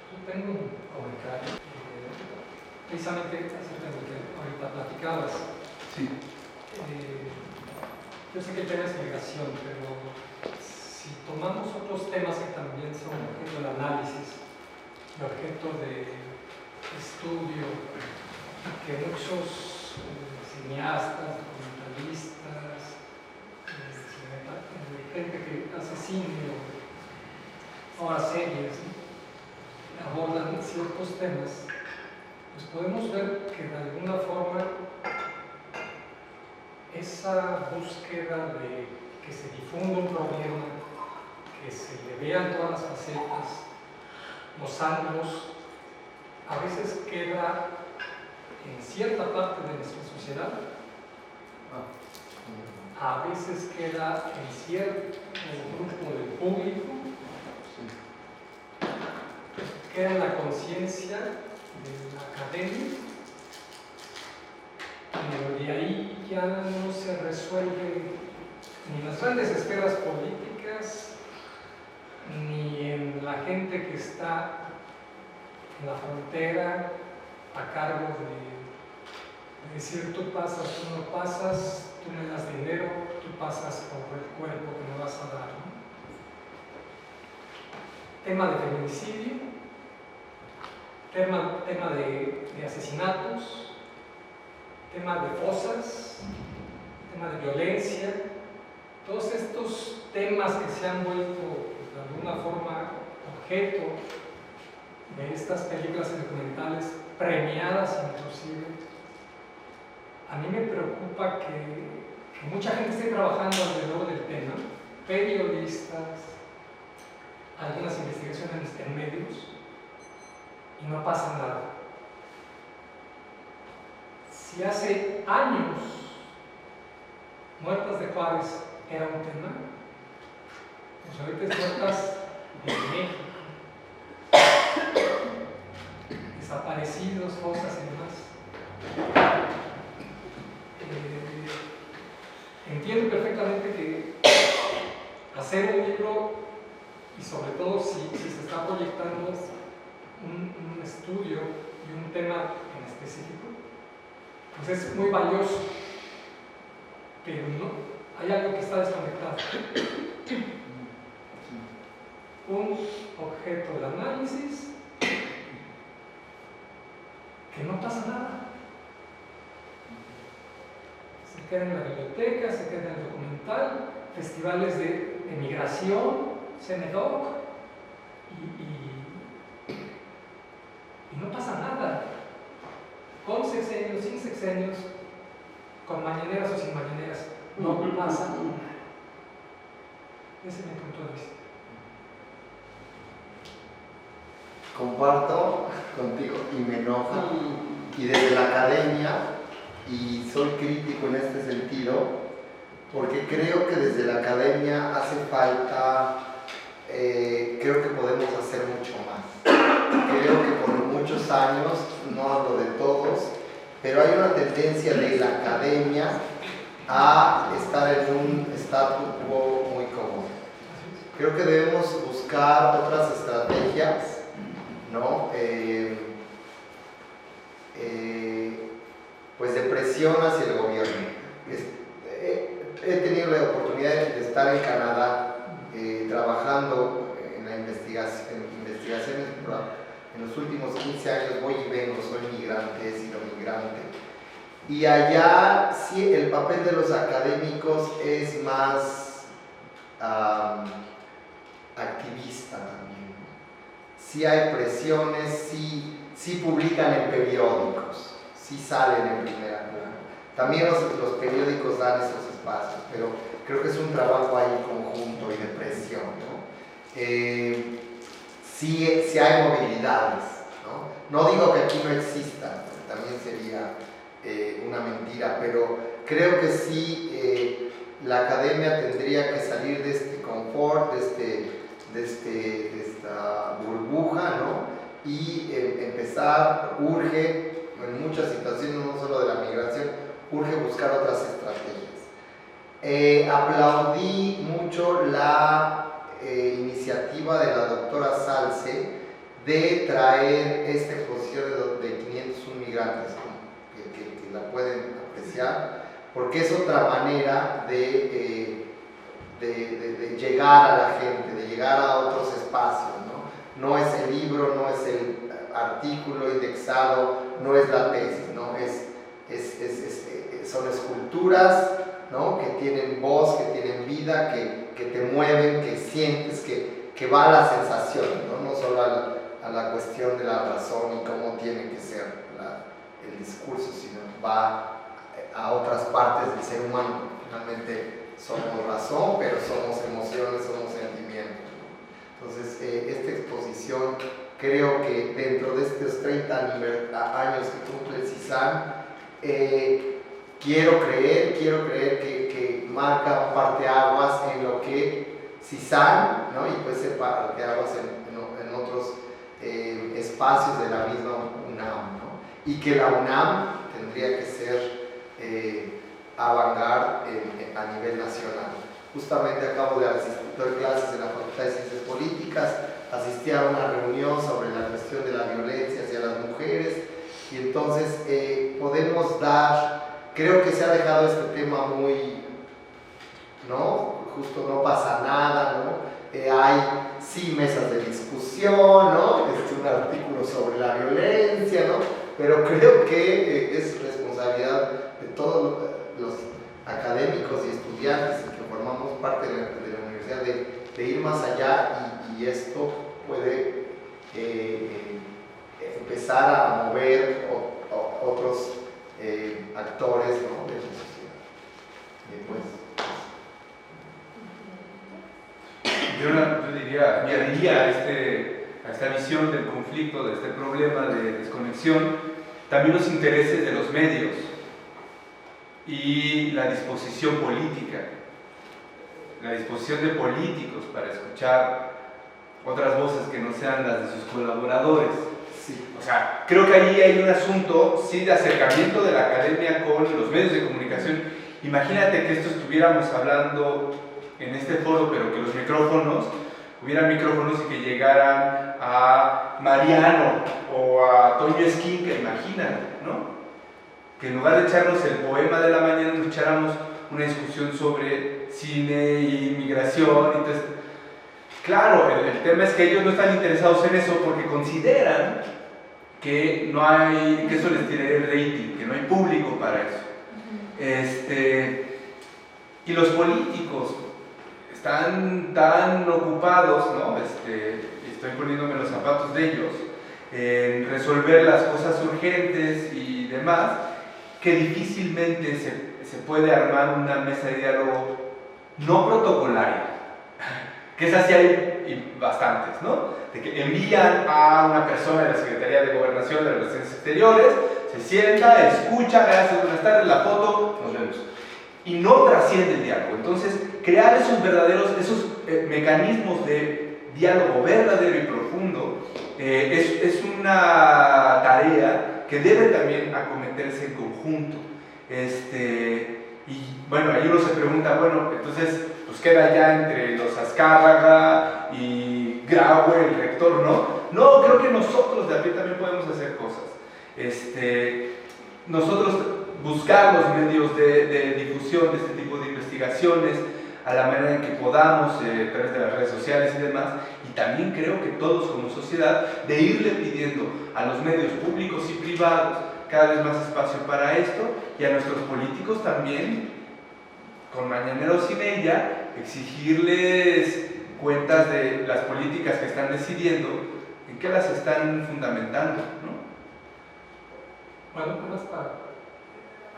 Yo tengo un comentario, precisamente acerca de lo que ahorita platicabas. Sí. Yo sé que el tema es migración, pero si tomamos otros temas que también son objeto de análisis, y objeto de estudio, que muchos cineastas, documentalistas, gente que hace cine o ahora series, ¿no?, abordan ciertos temas, pues podemos ver que de alguna forma esa búsqueda de que se difunda un problema, que se le vean todas las facetas, los ángulos, a veces queda en cierta parte de nuestra sociedad, a veces queda en cierto grupo del público, queda en la conciencia de la academia, pero de ahí ya no se resuelve ni en las grandes esferas políticas, ni en la gente que está en la frontera a cargo de decir: tú pasas, tú no pasas, tú me das dinero, tú pasas por el cuerpo que me vas a dar, ¿no? Tema de feminicidio, tema de asesinatos, tema de fosas, tema de violencia, todos estos temas que se han vuelto, pues, de alguna forma objeto de estas películas y documentales premiadas inclusive. A mí me preocupa que mucha gente esté trabajando alrededor del tema, periodistas, algunas investigaciones en medios, y no pasa nada. Si hace años Muertas de Juárez era un tema, pues ahorita es Muertas de México, desaparecidos, fosas y demás. Entiendo perfectamente que hacer un libro, y sobre todo si se está proyectando un estudio y un tema en específico, pues es muy valioso, pero no, hay algo que está desconectado. Un objeto de análisis que no pasa nada. Se queda en la biblioteca, se queda en el documental, festivales de migración, CENEDOC, y no pasa nada. Con sexenios, sin sexenios, con mañaneras o sin mañaneras, no pasa nada. Ese es mi punto de vista. Comparto contigo y me enoja, y desde la academia, y soy crítico en este sentido, porque creo que desde la academia hace falta, creo que podemos hacer mucho más. Creo que por muchos años, no hablo de todos, pero hay una tendencia de la academia a estar en un statu quo muy cómodo. Creo que debemos buscar otras estrategias, ¿no? Pues de presión hacia el gobierno. He tenido la oportunidad de estar en Canadá trabajando en la investigaciones en los últimos 15 años. Voy y vengo, soy migrante, he sido migrante. Y allá sí el papel de los académicos es más activista también. Sí hay presiones, sí publican en periódicos, sí salen en primera plana. También los periódicos dan esos espacios, pero creo que es un trabajo ahí conjunto y de presión, ¿no? Sí hay movilidades, ¿no? No digo que aquí no existan, porque también sería una mentira, pero creo que sí la academia tendría que salir de este confort, de esta burbuja, ¿no? Y empezar, urge, en muchas situaciones, no solo de la migración, urge buscar otras estrategias. Aplaudí mucho la iniciativa de la doctora Salce de traer esta exposición de 501 migrantes, que la pueden apreciar, porque es otra manera de llegar a la gente, de llegar a otros espacios, ¿no? No es el libro, no es el artículo indexado, no es la tesis, ¿no? Son esculturas, ¿no? Que tienen voz, que tienen vida, que te mueven, que sientes, que va a la sensación, ¿no? No solo a la cuestión de la razón y cómo tiene que ser el discurso, sino va a otras partes del ser humano. Finalmente somos razón, pero somos emociones, somos sentimientos, ¿no? Entonces, esta exposición, creo que dentro de estos 30 años que cumple el CISAN, quiero creer que marca un parteaguas en lo que CISAN, ¿no? Y puede ser parteaguas en otros espacios de la misma UNAM, ¿no? Y que la UNAM tendría que ser avant-garde a nivel nacional. Justamente acabo de asistir a clases en la Facultad de Ciencias Políticas, asistí a una reunión sobre la cuestión de la violencia hacia las mujeres, y entonces podemos dar, creo que se ha dejado este tema muy, ¿no? Justo no pasa nada, ¿no? Hay sí mesas de discusión, ¿no? Un artículo sobre la violencia, ¿no? Pero creo que es responsabilidad de todos los académicos y estudiantes que formamos parte de la universidad de ir más allá, y esto puede empezar a mover otros actores, ¿no? De la sociedad. Yo diría, añadiría a esta visión del conflicto, de este problema de desconexión, también los intereses de los medios y la disposición política, la disposición de políticos para escuchar otras voces que no sean las de sus colaboradores. Sí. O sea, creo que ahí hay un asunto, sí, de acercamiento de la academia con los medios de comunicación. Imagínate que esto estuviéramos hablando en este foro, pero que los micrófonos, hubieran micrófonos y que llegaran a Mariano o a Toño Esquinca, imagínate, ¿no? Que en lugar de echarnos el poema de la mañana, nos echáramos una discusión sobre cine y migración. Entonces, claro, el tema es que ellos no están interesados en eso porque consideran que no hay, que eso les tiraría el rating, que no hay público para eso. Y los políticos están tan ocupados, ¿no? Estoy poniéndome los zapatos de ellos, en resolver las cosas urgentes y demás, que difícilmente se puede armar una mesa de diálogo no protocolaria, que es así hay bastantes, ¿no? De que envían a una persona de la Secretaría de Gobernación de Relaciones Exteriores, se sienta, escucha, gracias, buenas tardes, la foto, nos vemos. Y no trasciende el diálogo. Entonces, crear esos mecanismos de diálogo verdadero y profundo Es una tarea que debe también acometerse en conjunto. Y bueno, ahí uno se pregunta, bueno, entonces pues queda ya entre los Azcárraga y Graue, el rector, ¿no? No, creo que nosotros de a pie también podemos hacer cosas. Nosotros buscar los medios de difusión de este tipo de investigaciones a la manera en que podamos, a través de las redes sociales y demás, y también creo que todos como sociedad de irle pidiendo a los medios públicos y privados cada vez más espacio para esto, y a nuestros políticos también, con Mañanero sin ella, exigirles cuentas de las políticas que están decidiendo, en qué las están fundamentando, ¿no? Bueno, más para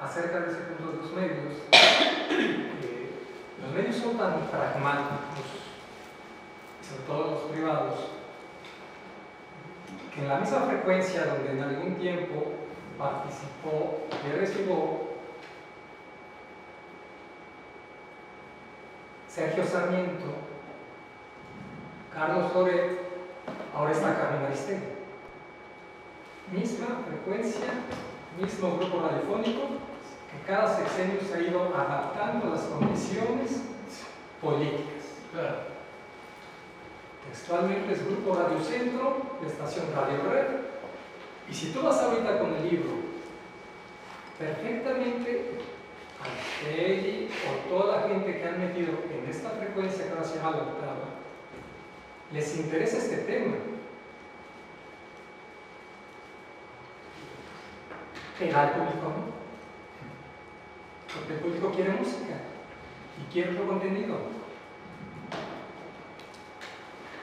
acerca de ese punto de los medios. Los medios son tan pragmáticos, sobre todo los privados, que en la misma frecuencia donde en algún tiempo participó Pérez Ribó, Sergio Sarmiento, Carlos Loret, ahora está Carmen Aristegui. Misma frecuencia, mismo grupo radiofónico, que cada sexenio se ha ido adaptando a las condiciones políticas. Claro. Textualmente es Grupo Radio Centro, la estación Radio Red, y si tú vas ahorita con el libro, perfectamente Aristegui o toda la gente que han metido en esta frecuencia que ahora se llama la octava, les interesa este tema. Pero al público no. Porque el público quiere música y quiere otro contenido.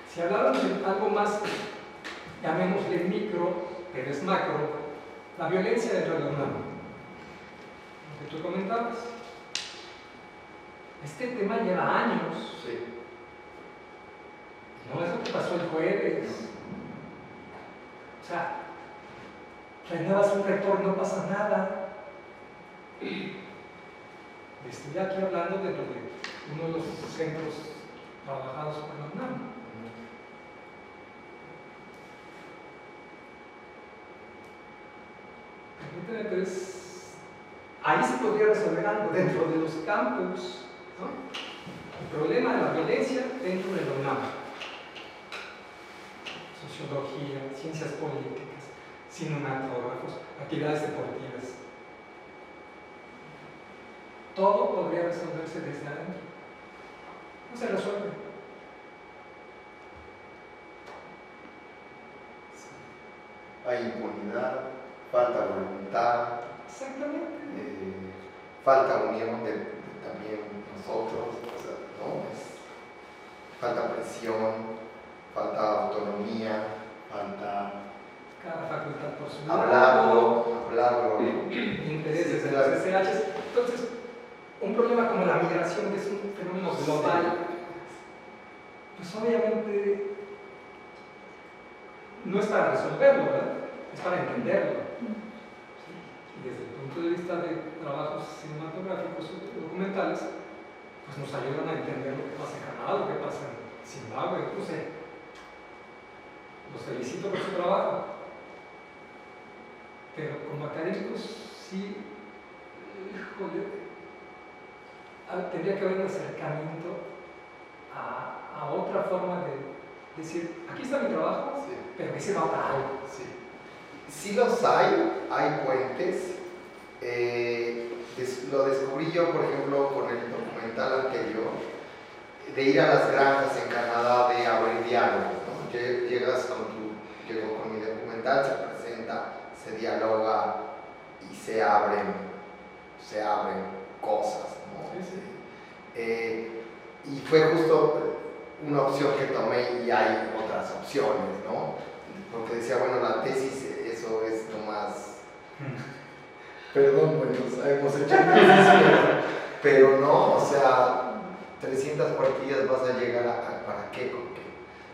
Si habláramos de algo más, llamémosle micro, pero es macro, la violencia dentro de la UNAM, lo que tú comentabas. Este tema lleva años. Sí. No es lo que pasó el jueves. O sea, renuevas un rector y no pasa nada. Estoy aquí hablando de uno de los centros trabajados por la UNAM. Permíteme, pero ahí se podría resolver algo dentro de los campus, ¿no? El problema de la violencia dentro de la UNAM. Sociología, ciencias políticas, cinematógrafos, actividades deportivas. Todo podría resolverse desde adentro. No se resuelve. Hay impunidad, falta voluntad, Exactamente. falta unión de también nosotros, o sea, ¿no? Falta presión, falta autonomía, falta Cada facultad por su hablarlo. intereses Sí, de claro. los SHs. Entonces, un problema como la migración, que es un fenómeno global, pues obviamente no es para resolverlo, ¿verdad? Es para entenderlo. ¿Sí? Y desde el punto de vista de trabajos cinematográficos o documentales, pues nos ayudan a entender lo que pasa en Canadá, lo que pasa en Zimbabue, no sé. Los felicito por su trabajo. Pero como académicos sí, híjole, tendría que haber un acercamiento a otra forma de decir, aquí está mi trabajo, Sí. pero que sirva para algo. Sí. Sí los hay puentes. Lo descubrí yo, por ejemplo, con el documental anterior, de ir a las granjas en Canadá, de abrir diálogos, ¿no? Llego con mi documental, se presenta, se dialoga y se abren cosas, ¿no? Sí, Y fue justo una opción que tomé, y hay otras opciones, ¿no? Porque decía, bueno, la tesis, eso es nomás... Perdón, bueno, hemos hecho pero no, o sea, 300 cuartillas vas a llegar a ¿para qué? ¿Con qué?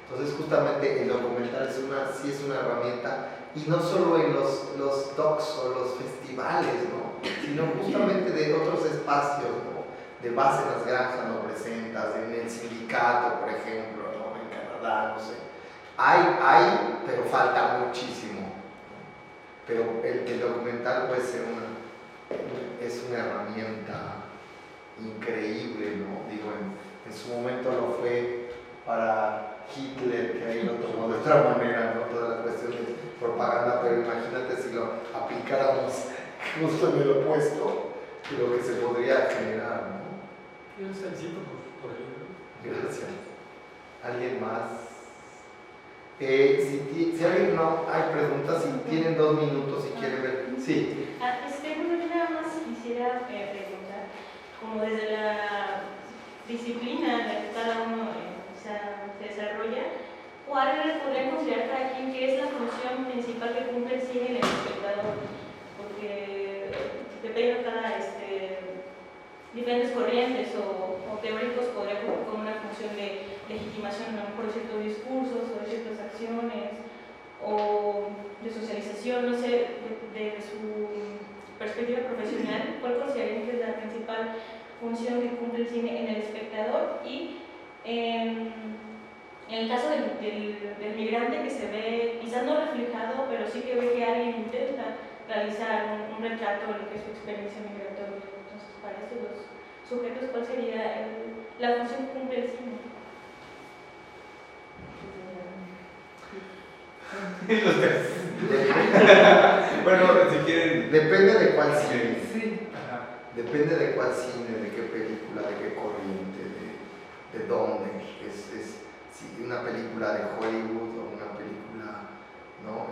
Entonces justamente el documental sí es una herramienta, y no solo en los docs o los festivales, ¿no? Sino justamente de otros espacios, ¿no? De base en las granjas lo presentas, en el sindicato, por ejemplo, ¿no? En Canadá, no sé. Hay, pero falta muchísimo. Pero el documental puede ser es una herramienta increíble, ¿no? Digo, en su momento lo fue para Hitler, que ahí lo tomó de otra manera, ¿no? Toda la cuestión de propaganda, pero imagínate si lo aplicáramos justo en el opuesto de lo que se podría generar, ¿no? Yo les felicito por el libro. Gracias. ¿Alguien más? Si alguien no hay preguntas, si tienen 2 minutos y quieren ver. Sí. Bueno, yo nada más quisiera preguntar, como desde la disciplina en la que cada uno se desarrolla, ¿cuál podría considerar cada quien que es la función principal que cumple el cine en el espectador? Porque dependiendo de cada diferentes corrientes o teóricos podría cumplir con una función de legitimación a lo mejor de ciertos discursos o de ciertas acciones o de socialización, no sé, de su perspectiva profesional, ¿cuál considerarían que es la principal función que cumple el cine en el espectador? Y en el caso del migrante que se ve quizás no reflejado, pero sí que ve que alguien intenta realizar un retrato de lo que es su experiencia migratoria. Entonces, para estos dos sujetos, ¿cuál sería la función que cumple el cine? Bueno, si quieren. Depende de cuál cine. Sí. Depende de cuál cine, de qué película, de qué corriente, de dónde. Si una película de Hollywood o una película, ¿no?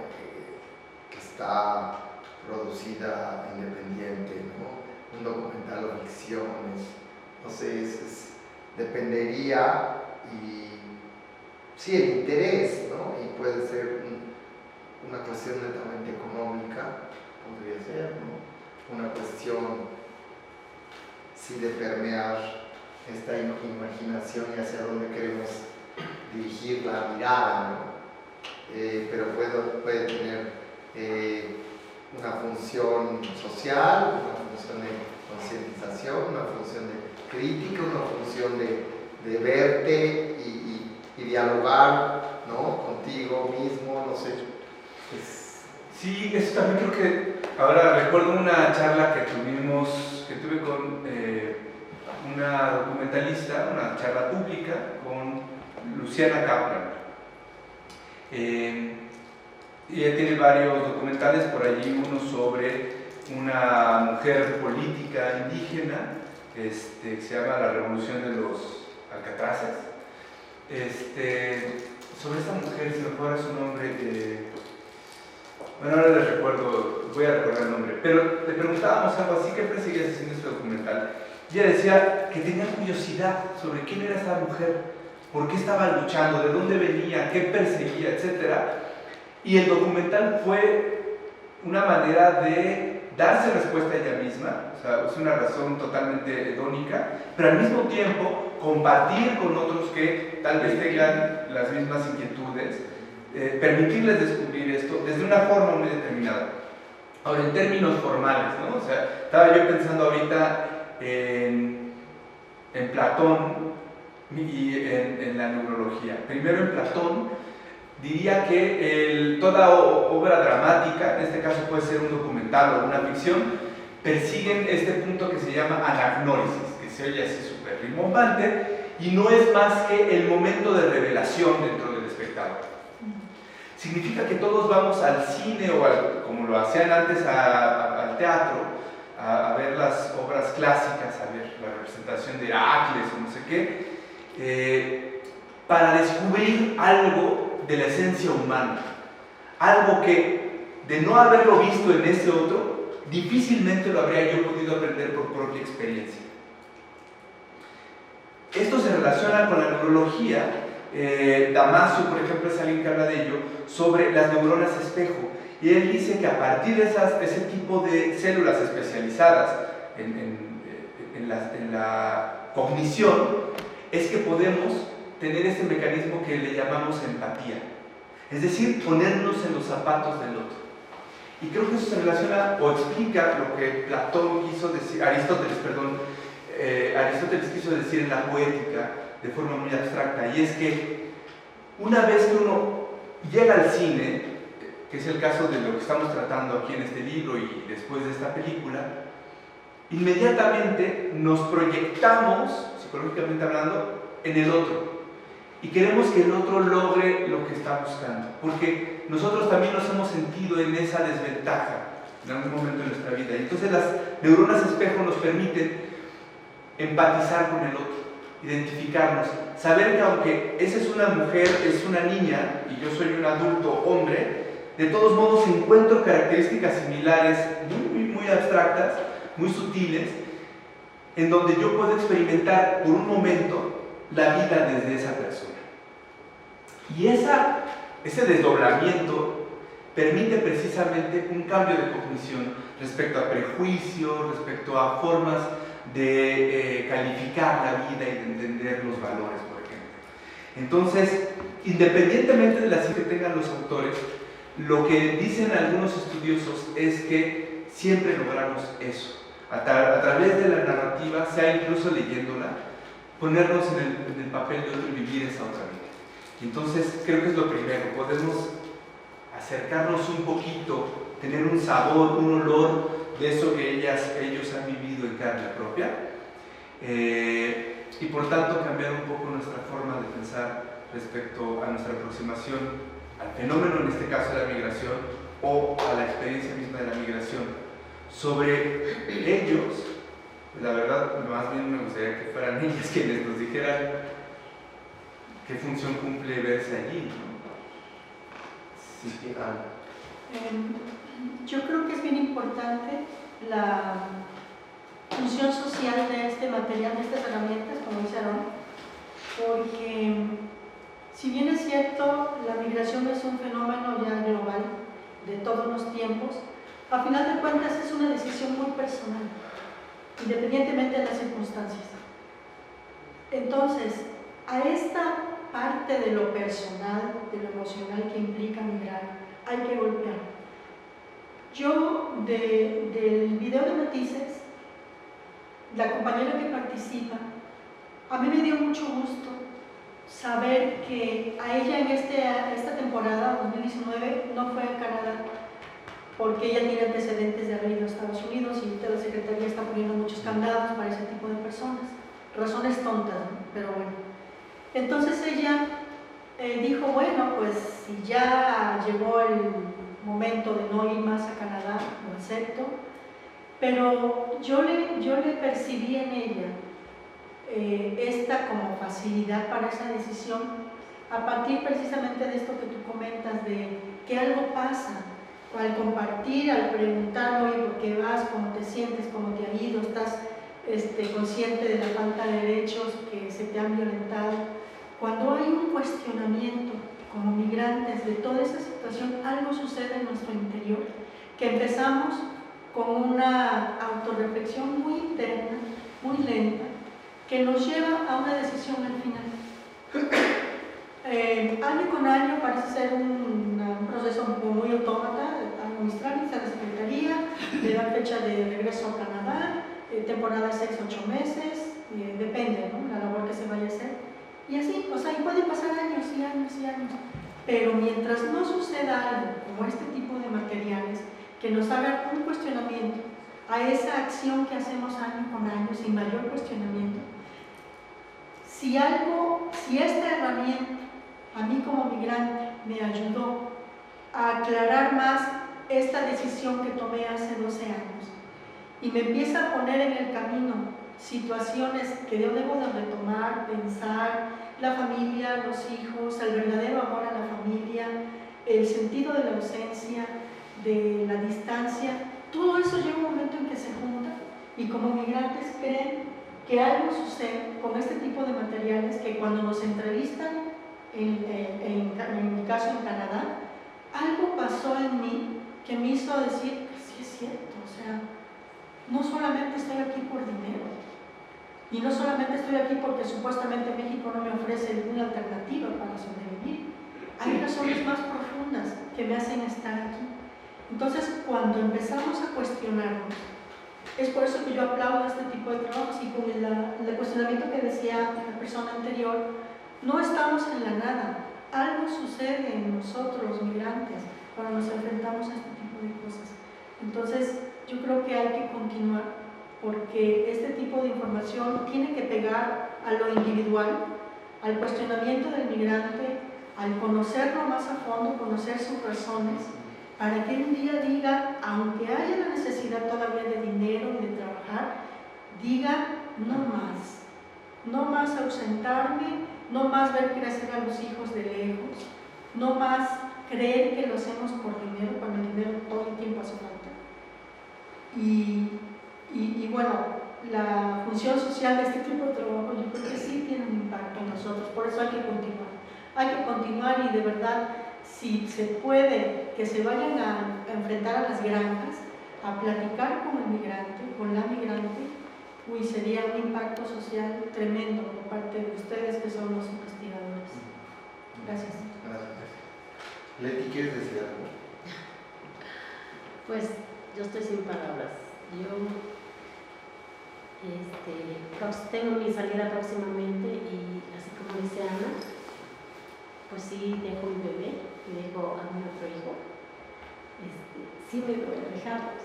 que está producida independiente, ¿no? Un documental o ficciones, no sé, dependería y sí, el interés, ¿no? Y puede ser una cuestión netamente económica, podría ser, ¿no? Una cuestión sí de permear esta imaginación y hacia dónde queremos dirigir la mirada, ¿no? Pero puede tener una función social, una función de concientización, una función de crítica, una función de verte y dialogar, ¿no? Contigo mismo, no sé. Sí, eso también creo que ahora recuerdo una charla que tuve con una documentalista, una charla pública con Luciana Kaplan. Ella tiene varios documentales, por allí uno sobre una mujer política indígena que se llama La Revolución de los Alcatraces. Sobre esta mujer, si me acuerdo su nombre, bueno, ahora les recuerdo, voy a recordar el nombre, pero le preguntábamos algo así: ¿qué perseguías haciendo este documental? Y ella decía que tenía curiosidad sobre quién era esa mujer, por qué estaba luchando, de dónde venía, qué perseguía, etc. Y el documental fue una manera de darse respuesta a ella misma, o sea, es una razón totalmente hedónica, pero al mismo tiempo compartir con otros que tal vez tengan las mismas inquietudes, permitirles descubrir esto desde una forma muy determinada. Ahora, en términos formales, ¿no? O sea, estaba yo pensando ahorita en Platón y en la neurología. Primero, en Platón, diría que toda obra dramática, en este caso puede ser un documental o una ficción, persiguen este punto que se llama anagnórisis, que se oye así súper rimbombante, y no es más que el momento de revelación dentro del espectador. Significa que todos vamos al cine o como lo hacían antes al teatro, a ver las obras clásicas, a ver la representación de Heracles o no sé qué, para descubrir algo de la esencia humana, algo que de no haberlo visto en ese otro, difícilmente lo habría yo podido aprender por propia experiencia. Esto se relaciona con la neurología. Damasio, por ejemplo, es alguien que habla de ello, sobre las neuronas espejo, y él dice que a partir de ese tipo de células especializadas en la cognición es que podemos tener este mecanismo que le llamamos empatía, es decir, ponernos en los zapatos del otro. Y creo que eso se relaciona o explica lo que Aristóteles quiso decir en la poética de forma muy abstracta, y es que una vez que uno llega al cine, que es el caso de lo que estamos tratando aquí en este libro y después de esta película, inmediatamente nos proyectamos, psicológicamente hablando, en el otro. Y queremos que el otro logre lo que está buscando, porque nosotros también nos hemos sentido en esa desventaja en algún momento de nuestra vida. Y entonces las neuronas espejo nos permiten empatizar con el otro, identificarnos, saber que aunque esa es una mujer, es una niña, y yo soy un adulto hombre, de todos modos encuentro características similares, muy abstractas, muy sutiles, en donde yo puedo experimentar por un momento la vida desde esa persona. Y ese desdoblamiento permite precisamente un cambio de cognición respecto a prejuicios, respecto a formas de calificar la vida y de entender los valores, por ejemplo. Entonces, independientemente de la ciencia que tengan los autores, lo que dicen algunos estudiosos es que siempre logramos eso. A través de la narrativa, sea incluso leyéndola, ponernos en el papel de otro y vivir esa otra vida. Entonces, creo que es lo primero, podemos acercarnos un poquito, tener un sabor, un olor de eso que ellos han vivido en carne propia, y por tanto cambiar un poco nuestra forma de pensar respecto a nuestra aproximación al fenómeno, en este caso de la migración, o a la experiencia misma de la migración. Sobre ellos, la verdad, más bien me gustaría que fueran ellas quienes nos dijeran qué función cumple verse allí, ¿no? Sí, yo creo que es bien importante la función social de este material, de estas herramientas, como dice Aaron, porque si bien es cierto, la migración es un fenómeno ya global de todos los tiempos, a final de cuentas es una decisión muy personal, independientemente de las circunstancias. Entonces, a esta parte de lo personal, de lo emocional que implica migrar, hay que golpear. Yo, del video de Matices, la compañera que participa, a mí me dio mucho gusto saber que a ella en esta temporada, 2019, no fue a Canadá, porque ella tiene antecedentes de haber ido a Estados Unidos y la Secretaría está poniendo muchos candados para ese tipo de personas. Razones tontas, ¿no? Pero bueno. Entonces ella dijo, bueno, pues si ya llegó el momento de no ir más a Canadá, lo acepto, pero yo le percibí en ella esta como facilidad para esa decisión a partir precisamente de esto que tú comentas, de que algo pasa al compartir, al preguntar, oye, ¿por qué vas? ¿Cómo te sientes? ¿Cómo te ha ido? ¿Estás consciente de la falta de derechos que se te han violentado? Cuando hay un cuestionamiento como migrantes de toda esa situación, algo sucede en nuestro interior, que empezamos con una autorreflexión muy interna, muy lenta, que nos lleva a una decisión al final. Año con año parece ser un proceso muy autómata, hago mis trámites a la Secretaría, le dan fecha de regreso a Canadá, temporada 6-8 meses, depende, ¿no?, la labor que se vaya a hacer. Y así, o sea, y pueden pasar años y años y años, pero mientras no suceda algo como este tipo de materiales que nos hagan un cuestionamiento a esa acción que hacemos año con año sin mayor cuestionamiento, si esta herramienta a mí como migrante me ayudó a aclarar más esta decisión que tomé hace 12 años y me empieza a poner en el camino situaciones que yo debo de retomar, pensar, la familia, los hijos, el verdadero amor a la familia, el sentido de la ausencia, de la distancia, todo eso llega un momento en que se junta y como migrantes creen que algo sucede con este tipo de materiales que cuando nos entrevistan, en mi caso en Canadá, algo pasó en mí que me hizo decir, sí es cierto, o sea, no solamente estoy aquí por dinero, y no solamente estoy aquí porque supuestamente México no me ofrece ninguna alternativa para sobrevivir, hay razones más profundas que me hacen estar aquí. Entonces, cuando empezamos a cuestionarnos, es por eso que yo aplaudo este tipo de trabajos y con el cuestionamiento que decía la persona anterior, no estamos en la nada, algo sucede en nosotros los migrantes cuando nos enfrentamos a este tipo de cosas. Entonces yo creo que hay que continuar, porque este tipo de información tiene que pegar a lo individual, al cuestionamiento del migrante, al conocerlo más a fondo, conocer sus razones, para que un día diga, aunque haya la necesidad todavía de dinero y de trabajar, diga no más ausentarme, no más ver crecer a los hijos de lejos, no más creer que lo hacemos por dinero, cuando el dinero todo el tiempo hace falta. Y bueno, la función social de este tipo de trabajo yo creo que sí tiene un impacto en nosotros, por eso hay que continuar. Hay que continuar y de verdad, si se puede, que se vayan a enfrentar a las granjas, a platicar con el migrante, con la migrante, sería un impacto social tremendo por parte de ustedes que son los investigadores. Gracias. Gracias. Leti, ¿quieres decir algo? Pues yo estoy sin palabras. Yo tengo mi salida próximamente y así como dice Ana, pues sí dejo mi bebé y dejo a mi otro hijo. Sí me voy a dejarlos.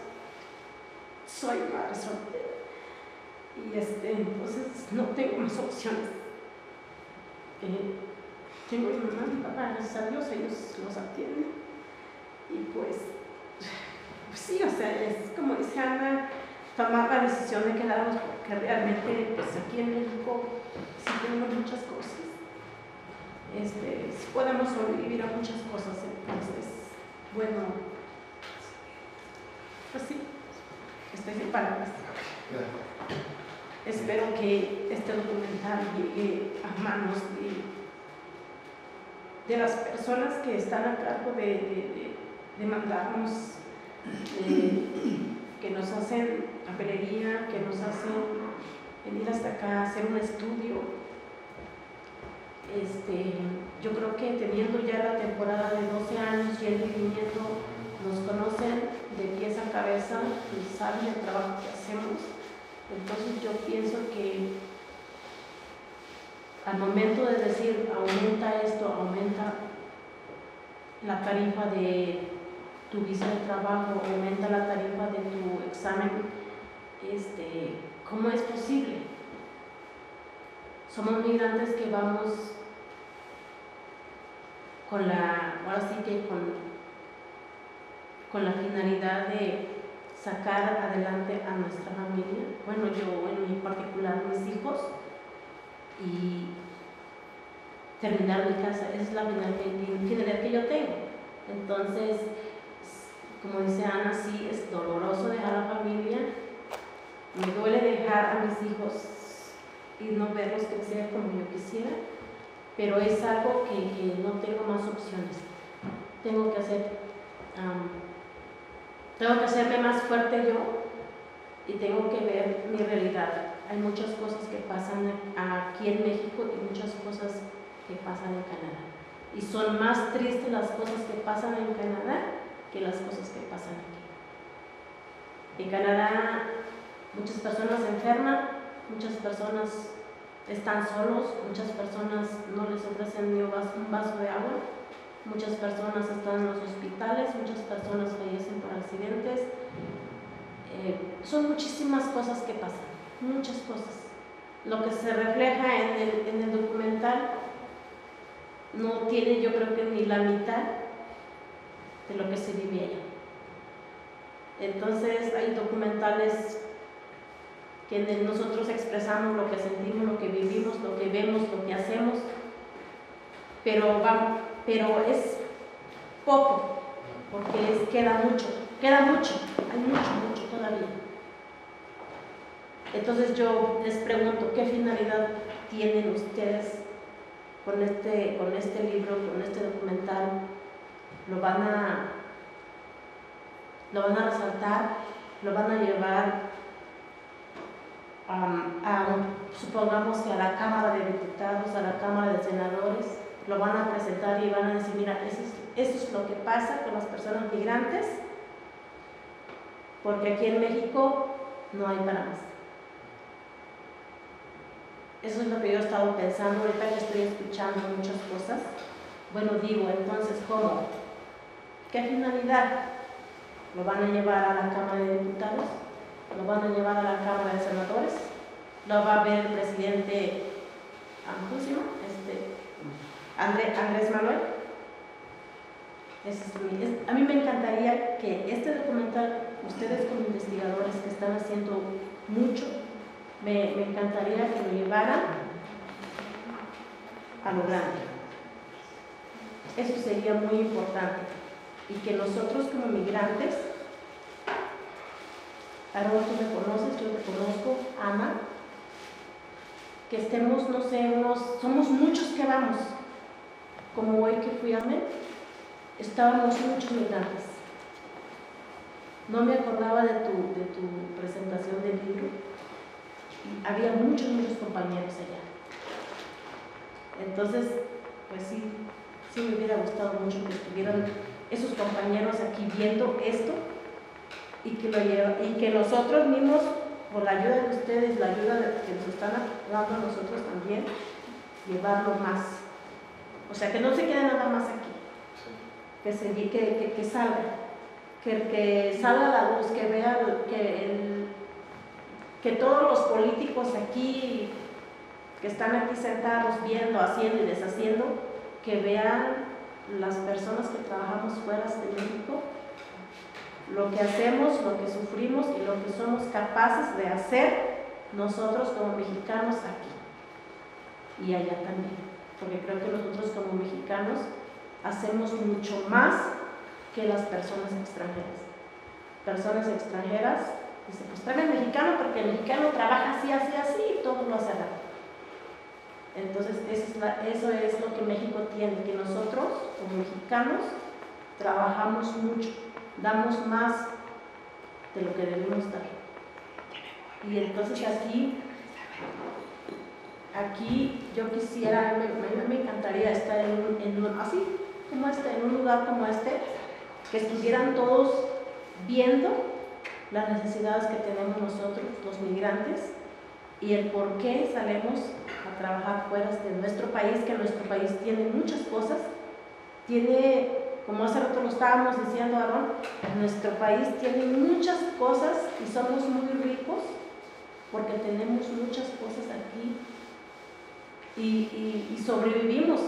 Soy madre soltera y entonces no tengo más opciones. Tengo mi mamá y mi papá, gracias a Dios, ellos los atienden y pues sí, o sea, es como dice Ana, tomar la decisión de quedarnos porque realmente pues aquí en México sí tenemos muchas cosas, sí podemos sobrevivir a muchas cosas, entonces, bueno, pues sí, estoy sin palabras. Espero que este documental llegue a manos de las personas que están a cargo de mandarnos, que nos hacen papelería, que nos hacen venir hasta acá a hacer un estudio. Yo creo que teniendo ya la temporada de 12 años yendo y viniendo, nos conocen de pies a cabeza y saben el trabajo que hacemos. Entonces yo pienso que al momento de decir aumenta esto, aumenta la tarifa de tu visa de trabajo, aumenta la tarifa de tu examen, ¿cómo es posible? Somos migrantes que vamos ahora sí que con la finalidad de sacar adelante a nuestra familia, bueno, yo en mi particular mis hijos, y terminar mi casa, esa es la finalidad que yo tengo. Entonces, como dice Ana, sí es doloroso dejar a la familia, me duele dejar a mis hijos y no verlos crecer como yo quisiera, pero es algo que no tengo más opciones. Tengo que hacerme más fuerte yo y tengo que ver mi realidad. Hay muchas cosas que pasan aquí en México y muchas cosas que pasan en Canadá. Y son más tristes las cosas que pasan en Canadá que las cosas que pasan aquí. En Canadá muchas personas se enferman, muchas personas están solos, muchas personas no les ofrecen ni un vaso de agua, muchas personas están en los hospitales, muchas personas fallecen por accidentes. Son muchísimas cosas que pasan, muchas cosas. Lo que se refleja en el documental no tiene, yo creo que ni la mitad de lo que se vive allá. Entonces hay documentales que nosotros expresamos lo que sentimos, lo que vivimos, lo que vemos, lo que hacemos, pero es poco, porque queda mucho, hay mucho todavía. Entonces yo les pregunto, ¿qué finalidad tienen ustedes con este libro, con este documental? ¿Lo van a resaltar? ¿Lo van a llevar supongamos que a la Cámara de Diputados, a la Cámara de Senadores? Lo van a presentar y van a decir, mira, eso es lo que pasa con las personas migrantes, porque aquí en México no hay para más. Eso es lo que yo he estado pensando ahorita que estoy escuchando muchas cosas. Bueno, digo, entonces, ¿cómo? ¿Qué finalidad? ¿Lo van a llevar a la Cámara de Diputados? ¿Lo van a llevar a la Cámara de Senadores? ¿Lo va a ver el presidente Andrés Manuel? A mí me encantaría que este documental, ustedes como investigadores que están haciendo mucho, me encantaría que lo llevaran a lo grande. Eso sería muy importante. Y que nosotros como migrantes, Aarón, tú me conoces, yo te conozco, Ana, que estemos, no sé, somos muchos que vamos, como hoy que fui a Med, estábamos muchos migrantes. No me acordaba de tu presentación del libro, y había muchos compañeros allá. Entonces, pues sí me hubiera gustado mucho que estuvieran esos compañeros aquí viendo esto y que nosotros mismos, por la ayuda de ustedes, la ayuda que nos están dando a nosotros también, llevarlo más. O sea, que no se quede nada más aquí, que salga, que salga a la luz, que vean que todos los políticos aquí, que están aquí sentados viendo, haciendo y deshaciendo, que vean las personas que trabajamos fuera de México, lo que hacemos, lo que sufrimos y lo que somos capaces de hacer nosotros como mexicanos aquí y allá también, porque creo que nosotros como mexicanos hacemos mucho más que las personas extranjeras. Personas extranjeras dicen, pues también mexicano, porque el mexicano trabaja así, así, así y todo lo hace rápido. Entonces, eso es lo que México tiene, que nosotros, como mexicanos, trabajamos mucho, damos más de lo que debemos dar. Y entonces aquí yo quisiera, me encantaría estar así como en un lugar como este, que estuvieran todos viendo las necesidades que tenemos nosotros, los migrantes, y el por qué salimos a trabajar fuera de nuestro país, que nuestro país tiene muchas cosas, como hace rato lo estábamos diciendo, Aarón, nuestro país tiene muchas cosas y somos muy ricos porque tenemos muchas cosas aquí y sobrevivimos.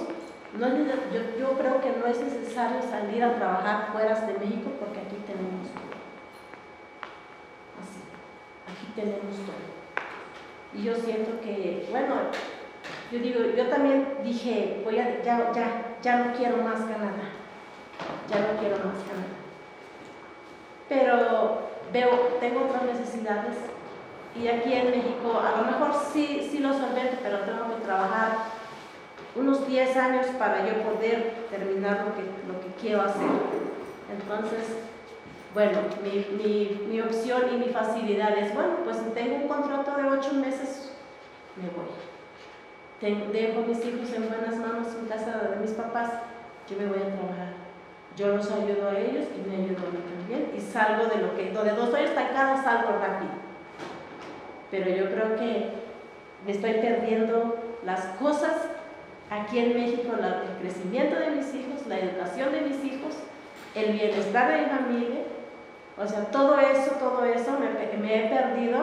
Yo creo que no es necesario salir a trabajar fuera de México porque aquí tenemos todo. Así, aquí tenemos todo. Y yo siento que, bueno, yo también dije, ya no quiero más Canadá, ya no quiero más Canadá. Pero tengo otras necesidades y aquí en México a lo mejor sí lo solvento, pero tengo que trabajar unos 10 años para yo poder terminar lo que quiero hacer. Entonces, bueno, mi opción y mi facilidad es, bueno, pues si tengo un contrato de 8 meses, me voy. Dejo a mis hijos en buenas manos en casa de mis papás, yo me voy a trabajar. Yo los ayudo a ellos y me ayudo a mí también. Y salgo donde no estoy estancada, salgo rápido. Pero yo creo que me estoy perdiendo las cosas aquí en México, el crecimiento de mis hijos, la educación de mis hijos, el bienestar de mi familia. O sea, todo eso me he perdido,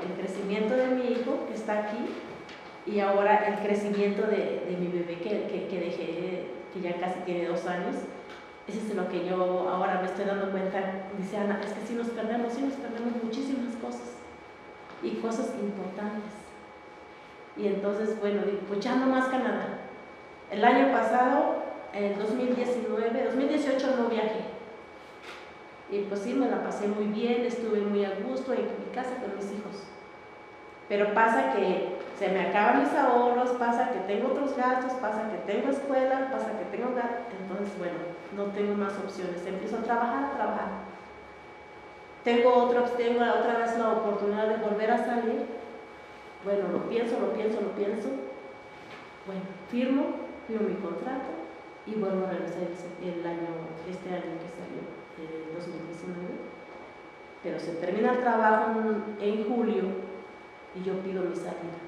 el crecimiento de mi hijo que está aquí y ahora el crecimiento de mi bebé que dejé, que ya casi tiene 2 años. Eso es lo que yo ahora me estoy dando cuenta. Dice Ana, es que sí nos perdemos muchísimas cosas y cosas importantes. Y entonces, bueno, digo, pues ya no más Canadá. El año pasado, en 2018 no viajé. Y pues sí, me la pasé muy bien, estuve muy a gusto en mi casa con mis hijos. Pero pasa que se me acaban mis ahorros, pasa que tengo otros gastos, pasa que tengo escuela, pasa que tengo gastos. Entonces, bueno, no tengo más opciones. Empiezo a trabajar. Tengo otra vez la oportunidad de volver a salir. Bueno, lo pienso. Bueno, firmo mi contrato y vuelvo a regresar este año que salió, el 2019. Pero se termina el trabajo en julio y yo pido mi salida.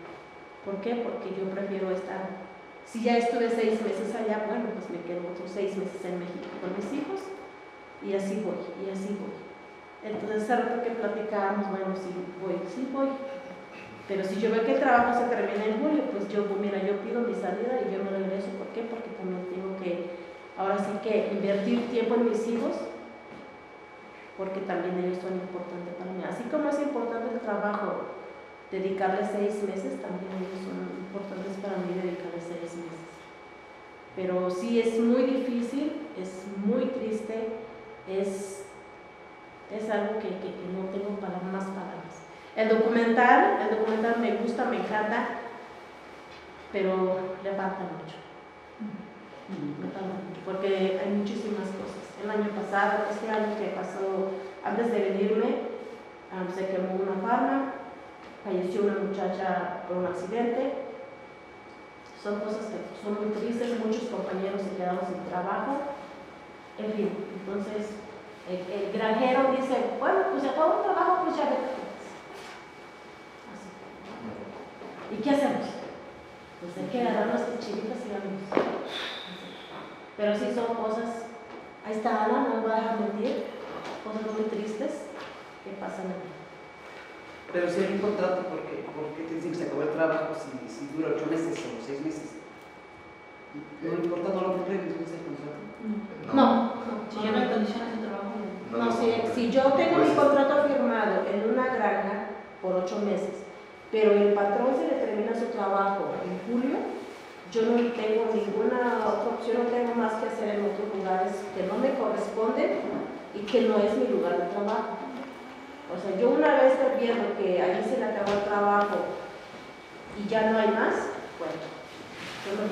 ¿Por qué? Porque yo prefiero estar Si ya estuve 6 meses allá, bueno, pues me quedo otros 6 meses en México con mis hijos y así voy, y así voy. Entonces, hace rato que platicábamos, bueno, sí voy. Pero si yo veo que el trabajo se termina en julio, pues yo pido mi salida y yo me regreso. ¿Por qué? Porque también tengo que, ahora sí que invertir tiempo en mis hijos, porque también ellos son importantes para mí. Así como es importante el trabajo, dedicarles 6 meses, también ellos son importantes para mí dedicarles 6 meses. Pero sí es muy difícil, es muy triste, es algo que no tengo más palabras. El documental me gusta, me encanta, pero le falta mucho. Me falta mucho, porque hay muchísimas cosas. El año pasado, este año que pasó, antes de venirme, se quemó una farma, falleció una muchacha por un accidente. Son cosas que son muy tristes, muchos compañeros se quedaron sin trabajo. En fin, entonces el granjero dice, bueno, pues se acabó el trabajo, pues ya vete. Así. ¿Y qué hacemos? Pues hay que agarrar nuestras chivitas y vamos. Pero sí son cosas, ahí está Ana, no voy a dejar mentir, cosas muy tristes que pasan aquí. Pero si hay un contrato, ¿por qué te dicen que se acabó el trabajo si dura 8 meses o 6 meses? ¿No le importa, no lo cumple entonces el contrato? No. Si ya no hay condiciones de trabajo. No, si yo tengo mi contrato firmado en una granja por 8 meses, pero el patrón se le termina su trabajo en julio, yo no tengo ninguna otra opción, no tengo más que hacer en otros lugares que no me corresponden y que no es mi lugar de trabajo. O sea, yo una vez viendo que ahí se le acabó el trabajo y ya no hay más, bueno, yo no